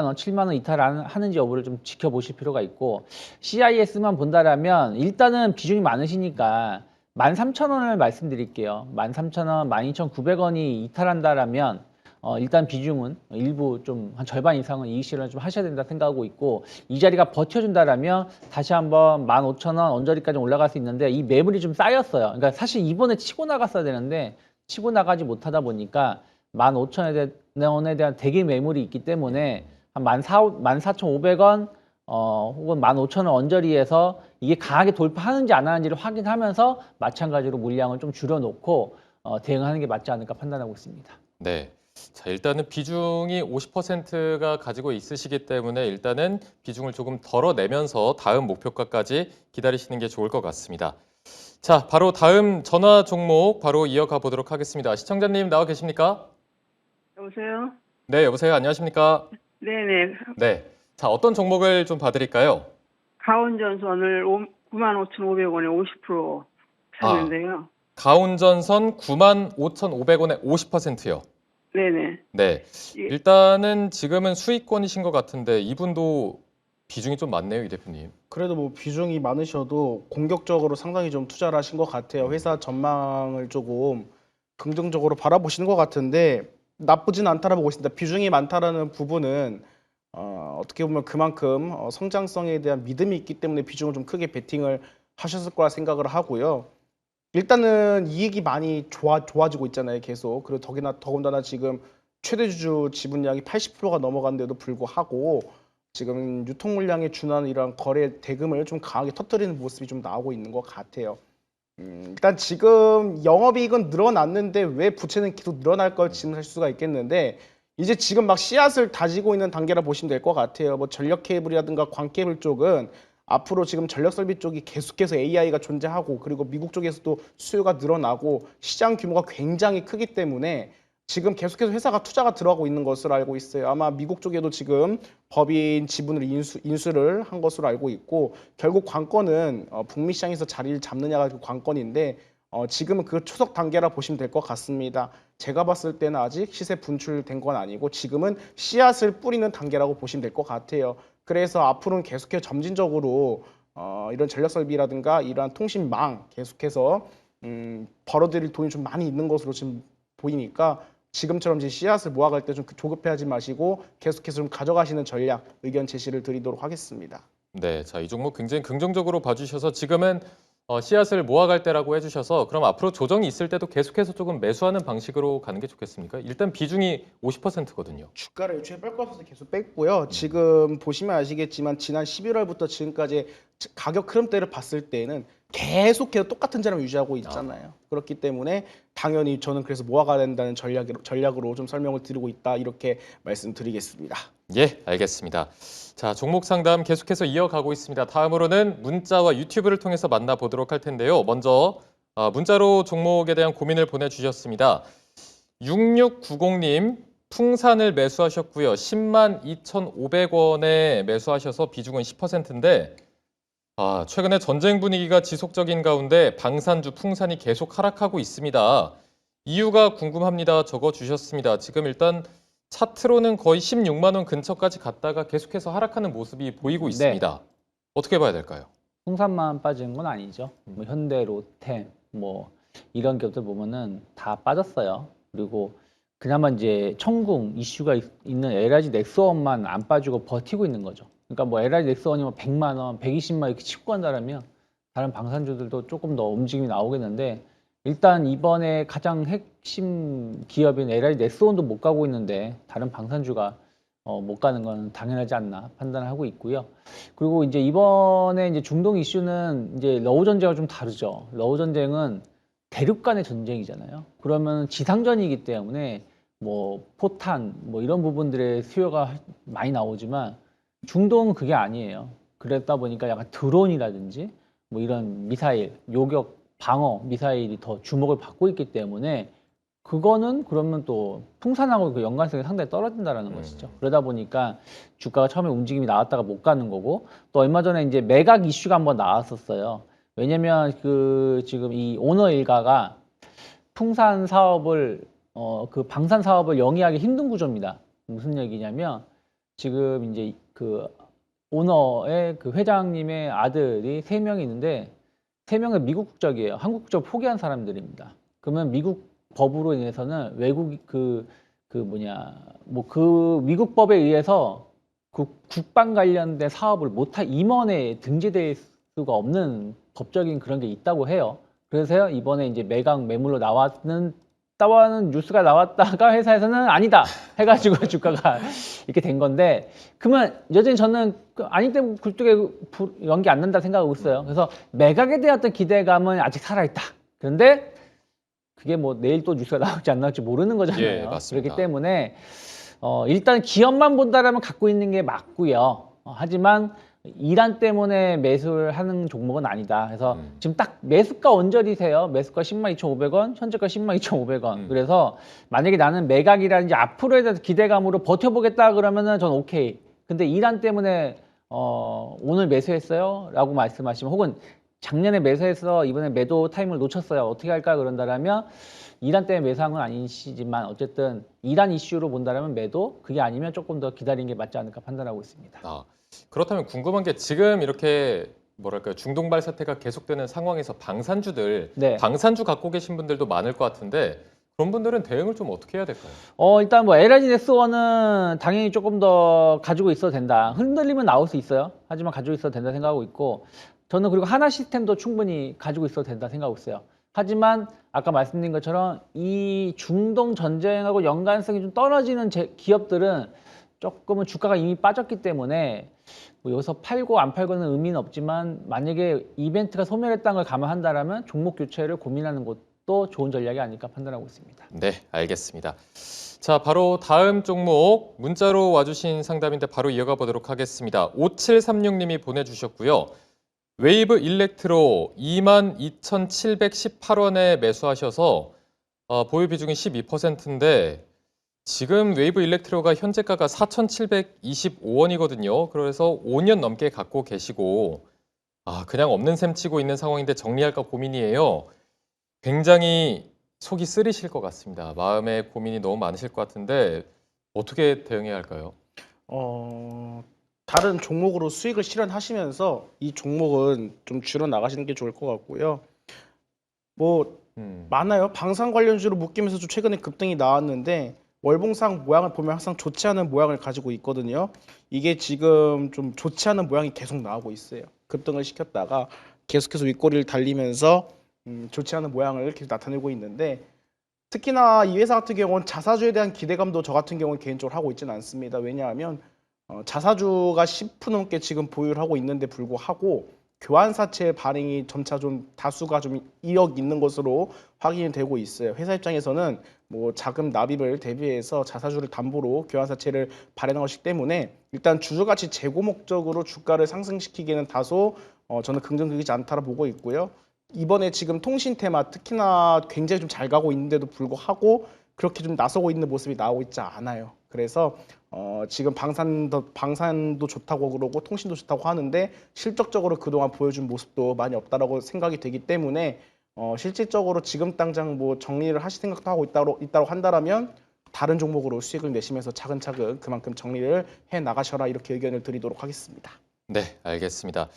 원, 7만 원 이탈하는지 여부를 좀 지켜보실 필요가 있고 CIS만 본다라면 일단은 비중이 많으시니까 13,000원을 말씀드릴게요. 13,000원, 12,900원이 이탈한다라면 일단 비중은 일부 좀 한 절반 이상은 이익 실현을 좀 하셔야 된다 생각하고 있고 이 자리가 버텨준다라면 다시 한번 15,000원 언저리까지 올라갈 수 있는데 이 매물이 좀 쌓였어요. 그러니까 사실 이번에 치고 나갔어야 되는데 치고 나가지 못하다 보니까 15,000원에 대한 대기 매물이 있기 때문에 한 14,500원 혹은 15,000원 언저리에서 이게 강하게 돌파하는지 안 하는지를 확인하면서 마찬가지로 물량을 좀 줄여놓고 대응하는 게 맞지 않을까 판단하고 있습니다. 네. 자, 일단은 비중이 50%가 가지고 있으시기 때문에 일단은 비중을 조금 덜어내면서 다음 목표가까지 기다리시는 게 좋을 것 같습니다. 자, 바로 다음 전화 종목 바로 이어가 보도록 하겠습니다. 시청자님 나와 계십니까? 여보세요? 네, 여보세요. 안녕하십니까? 네네. 네. 자, 어떤 종목을 좀 봐드릴까요? 가온전선을 95,500원에 50% 샀는데요. 가온전선 95,500원에 50%요. 네네. 네. 일단은 지금은 수익권이신 것 같은데 이분도 비중이 좀 많네요, 이 대표님. 그래도 뭐 비중이 많으셔도 공격적으로 상당히 좀 투자를 하신 것 같아요. 회사 전망을 조금 긍정적으로 바라보시는 것 같은데 나쁘진 않다라고 보고 있습니다. 비중이 많다라는 부분은 어떻게 보면 그만큼 성장성에 대한 믿음이 있기 때문에 비중을 좀 크게 베팅을 하셨을 거라 생각을 하고요. 일단은 이익이 많이 좋아지고 있잖아요, 계속. 그리고 더군다나 지금 최대주주 지분량이 80%가 넘어간데도 불구하고 지금 유통 물량에 준하는 이런 거래 대금을 좀 강하게 터뜨리는 모습이 좀 나오고 있는 것 같아요. 일단 지금 영업이익은 늘어났는데 왜 부채는 계속 늘어날 걸 질문할 수가 있겠는데 이제 지금 막 씨앗을 다지고 있는 단계라 보시면 될 것 같아요. 뭐 전력 케이블이라든가 광 케이블 쪽은 앞으로 지금 전력 설비 쪽이 계속해서 AI가 존재하고 그리고 미국 쪽에서도 수요가 늘어나고 시장 규모가 굉장히 크기 때문에 지금 계속해서 회사가 투자가 들어가고 있는 것으로 알고 있어요. 아마 미국 쪽에도 지금 법인 지분을 인수를 한 것으로 알고 있고 결국 관건은 북미 시장에서 자리를 잡느냐가 그 관건인데 지금은 그 초석 단계라 보시면 될 것 같습니다. 제가 봤을 때는 아직 시세 분출된 건 아니고 지금은 씨앗을 뿌리는 단계라고 보시면 될 것 같아요. 그래서 앞으로는 계속해서 점진적으로 이런 전력 설비라든가 이러한 통신망 계속해서 벌어들일 돈이 좀 많이 있는 것으로 지금 보이니까 지금처럼 이제 씨앗을 모아갈 때 좀 조급해하지 마시고 계속해서 좀 가져가시는 전략 의견 제시를 드리도록 하겠습니다. 네, 자, 이 종목 굉장히 긍정적으로 봐주셔서 지금은 씨앗을 모아갈 때라고 해주셔서 그럼 앞으로 조정이 있을 때도 계속해서 조금 매수하는 방식으로 가는 게 좋겠습니까? 일단 비중이 50%거든요. 주가를 애초에 뺄 것에서 계속 뺐고요. 지금 보시면 아시겠지만 지난 11월부터 지금까지 가격 흐름대를 봤을 때는 계속해서 똑같은 자리를 유지하고 있잖아요. 그렇기 때문에 당연히 저는 그래서 모아가야 된다는 전략으로 좀 설명을 드리고 있다 이렇게 말씀드리겠습니다. 예, 알겠습니다. 자, 종목 상담 계속해서 이어가고 있습니다. 다음으로는 문자와 유튜브를 통해서 만나보도록 할 텐데요. 먼저 문자로 종목에 대한 고민을 보내주셨습니다. 6690님 풍산을 매수하셨고요. 102,500원에 매수하셔서 비중은 10%인데 최근에 전쟁 분위기가 지속적인 가운데 방산주 풍산이 계속 하락하고 있습니다. 이유가 궁금합니다. 적어주셨습니다. 지금 일단 차트로는 거의 16만 원 근처까지 갔다가 계속해서 하락하는 모습이 보이고 있습니다. 어떻게 봐야 될까요? 풍산만 빠지는 건 아니죠. 뭐 현대, 롯데 뭐 이런 기업들 보면은 다 빠졌어요. 그리고 그나마 이제 청궁 이슈가 있는 LIG 넥스원만 안 빠지고 버티고 있는 거죠. 그러니까 뭐 LIG 넥스원이 뭐 100만 원, 120만 원 이렇게 치고 간다면 다른 방산주들도 조금 더 움직임이 나오겠는데 일단 이번에 가장 핵심 기업인 LIG 넥스원도 못 가고 있는데 다른 방산주가 못 가는 건 당연하지 않나 판단하고 있고요. 그리고 이제 이번에 이제 중동 이슈는 이제 러우 전쟁과 좀 다르죠. 러우 전쟁은 대륙 간의 전쟁이잖아요. 그러면 지상전이기 때문에 뭐 포탄 뭐 이런 부분들의 수요가 많이 나오지만 중동은 그게 아니에요. 그러다 보니까 약간 드론이라든지 뭐 이런 미사일, 요격 방어 미사일이 더 주목을 받고 있기 때문에 그거는 그러면 또 풍산하고 그 연관성이 상당히 떨어진다라는 것이죠. 그러다 보니까 주가가 처음에 움직임이 나왔다가 못 가는 거고 또 얼마 전에 이제 매각 이슈가 한번 나왔었어요. 왜냐면 그 지금 이 오너 일가가 풍산 사업을 그 방산 사업을 영위하기 힘든 구조입니다. 무슨 얘기냐면 지금 이제 그 오너의 그 회장님의 아들이 3명이 있는데 3명은 미국 국적이에요. 한국 국적 포기한 사람들입니다. 그러면 미국 법으로 인해서는 외국 미국 법에 의해서 그 국방 관련된 사업을 임원에 등재될 수가 없는 법적인 그런 게 있다고 해요. 그래서 이번에 이제 매각 매물로 나왔는 뉴스가 나왔다가 회사에서는 아니다 해가지고 주가가 이렇게 된 건데 그러면 여전히 저는 아니 때문에 굴뚝에 연기 안 난다 생각하고 있어요. 그래서 매각에 대한 어떤 기대감은 아직 살아있다. 그런데 그게 뭐 내일 또 뉴스가 나올지 안 나올지 모르는 거잖아요. 예, 맞습니다. 그렇기 때문에 일단 기업만 본다라면 갖고 있는 게 맞고요. 하지만 이란 때문에 매수를 하는 종목은 아니다. 그래서 지금 딱 매수가 언저리세요. 매수가 102,500원, 현재가 102,500원. 그래서 만약에 나는 매각이라든지 앞으로에 대해서 기대감으로 버텨보겠다 그러면은 전 오케이. 근데 이란 때문에 오늘 매수했어요? 라고 말씀하시면 혹은 작년에 매수해서 이번에 매도 타임을 놓쳤어요. 어떻게 할까 그런다라면 이란 때문에 매수한 건 아니시지만 어쨌든 이란 이슈로 본다라면 매도, 그게 아니면 조금 더 기다리는 게 맞지 않을까 판단하고 있습니다. 그렇다면 궁금한 게 지금 이렇게 뭐랄까요 중동발 사태가 계속되는 상황에서 방산주들 방산주 갖고 계신 분들도 많을 것 같은데 그런 분들은 대응을 좀 어떻게 해야 될까요? 일단 뭐 LIG 넥스원은 당연히 조금 더 가지고 있어도 된다. 흔들리면 나올 수 있어요. 하지만 가지고 있어도 된다 생각하고 있고 저는 그리고 하나 시스템도 충분히 가지고 있어도 된다 생각하고 있어요. 하지만 아까 말씀드린 것처럼 이 중동 전쟁하고 연관성이 좀 떨어지는 기업들은 조금은 주가가 이미 빠졌기 때문에 뭐 여기서 팔고 안 팔고는 의미는 없지만 만약에 이벤트가 소멸했다는 걸 감안한다라면 종목 교체를 고민하는 것도 것도 좋은 전략이 아닐까 판단하고 있습니다. 네, 알겠습니다. 자, 바로 다음 종목 문자로 와주신 상담인데 바로 이어가 보도록 하겠습니다. 5736님이 보내주셨고요. 웨이브 일렉트로 22,718원에 매수하셔서 보유 비중이 12%인데 지금 웨이브 일렉트로가 현재가가 4,725원이거든요. 그래서 5년 넘게 갖고 계시고 그냥 없는 셈 치고 있는 상황인데 정리할까 고민이에요. 굉장히 속이 쓰리실 것 같습니다. 마음에 고민이 너무 많으실 것 같은데 어떻게 대응해야 할까요? 다른 종목으로 수익을 실현하시면서 이 종목은 좀 줄여 나가시는 게 좋을 것 같고요. 많아요. 방산 관련주로 묶이면서 좀 최근에 급등이 나왔는데 월봉상 모양을 보면 항상 좋지 않은 모양을 가지고 있거든요. 이게 지금 좀 좋지 않은 모양이 계속 나오고 있어요. 급등을 시켰다가 계속해서 윗꼬리를 달리면서 좋지 않은 모양을 계속 나타내고 있는데 특히나 이 회사 같은 경우는 자사주에 대한 기대감도 저 같은 경우는 개인적으로 하고 있지는 않습니다. 왜냐하면 자사주가 10% 넘게 지금 보유를 하고 있는데 불구하고 교환사채 발행이 점차 좀 다수가 좀 이억 있는 것으로 확인이 되고 있어요. 회사 입장에서는 뭐 자금 납입을 대비해서 자사주를 담보로 교환사채를 발행한 것이기 때문에 일단 주주가치 제고 목적으로 주가를 상승시키기에는 다소 저는 긍정적이지 않다고 보고 있고요. 이번에 지금 통신 테마 특히나 굉장히 좀 잘 가고 있는데도 불구하고 그렇게 좀 나서고 있는 모습이 나오고 있지 않아요. 그래서 지금 방산도 좋다고 그러고 통신도 좋다고 하는데 실적적으로 그동안 보여준 모습도 많이 없다라고 생각이 되기 때문에 실질적으로 지금 당장 뭐 정리를 하실 생각도 하고 있다고 한다라면 다른 종목으로 수익을 내시면서 차근차근 그만큼 정리를 해 나가셔라 이렇게 의견을 드리도록 하겠습니다. 네, 알겠습니다.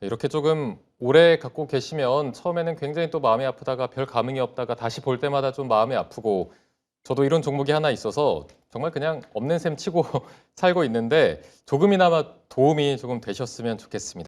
이렇게 조금 오래 갖고 계시면 처음에는 굉장히 또 마음이 아프다가 별 감흥이 없다가 다시 볼 때마다 좀 마음이 아프고 저도 이런 종목이 하나 있어서 정말 그냥 없는 셈 치고 살고 있는데 조금이나마 도움이 조금 되셨으면 좋겠습니다.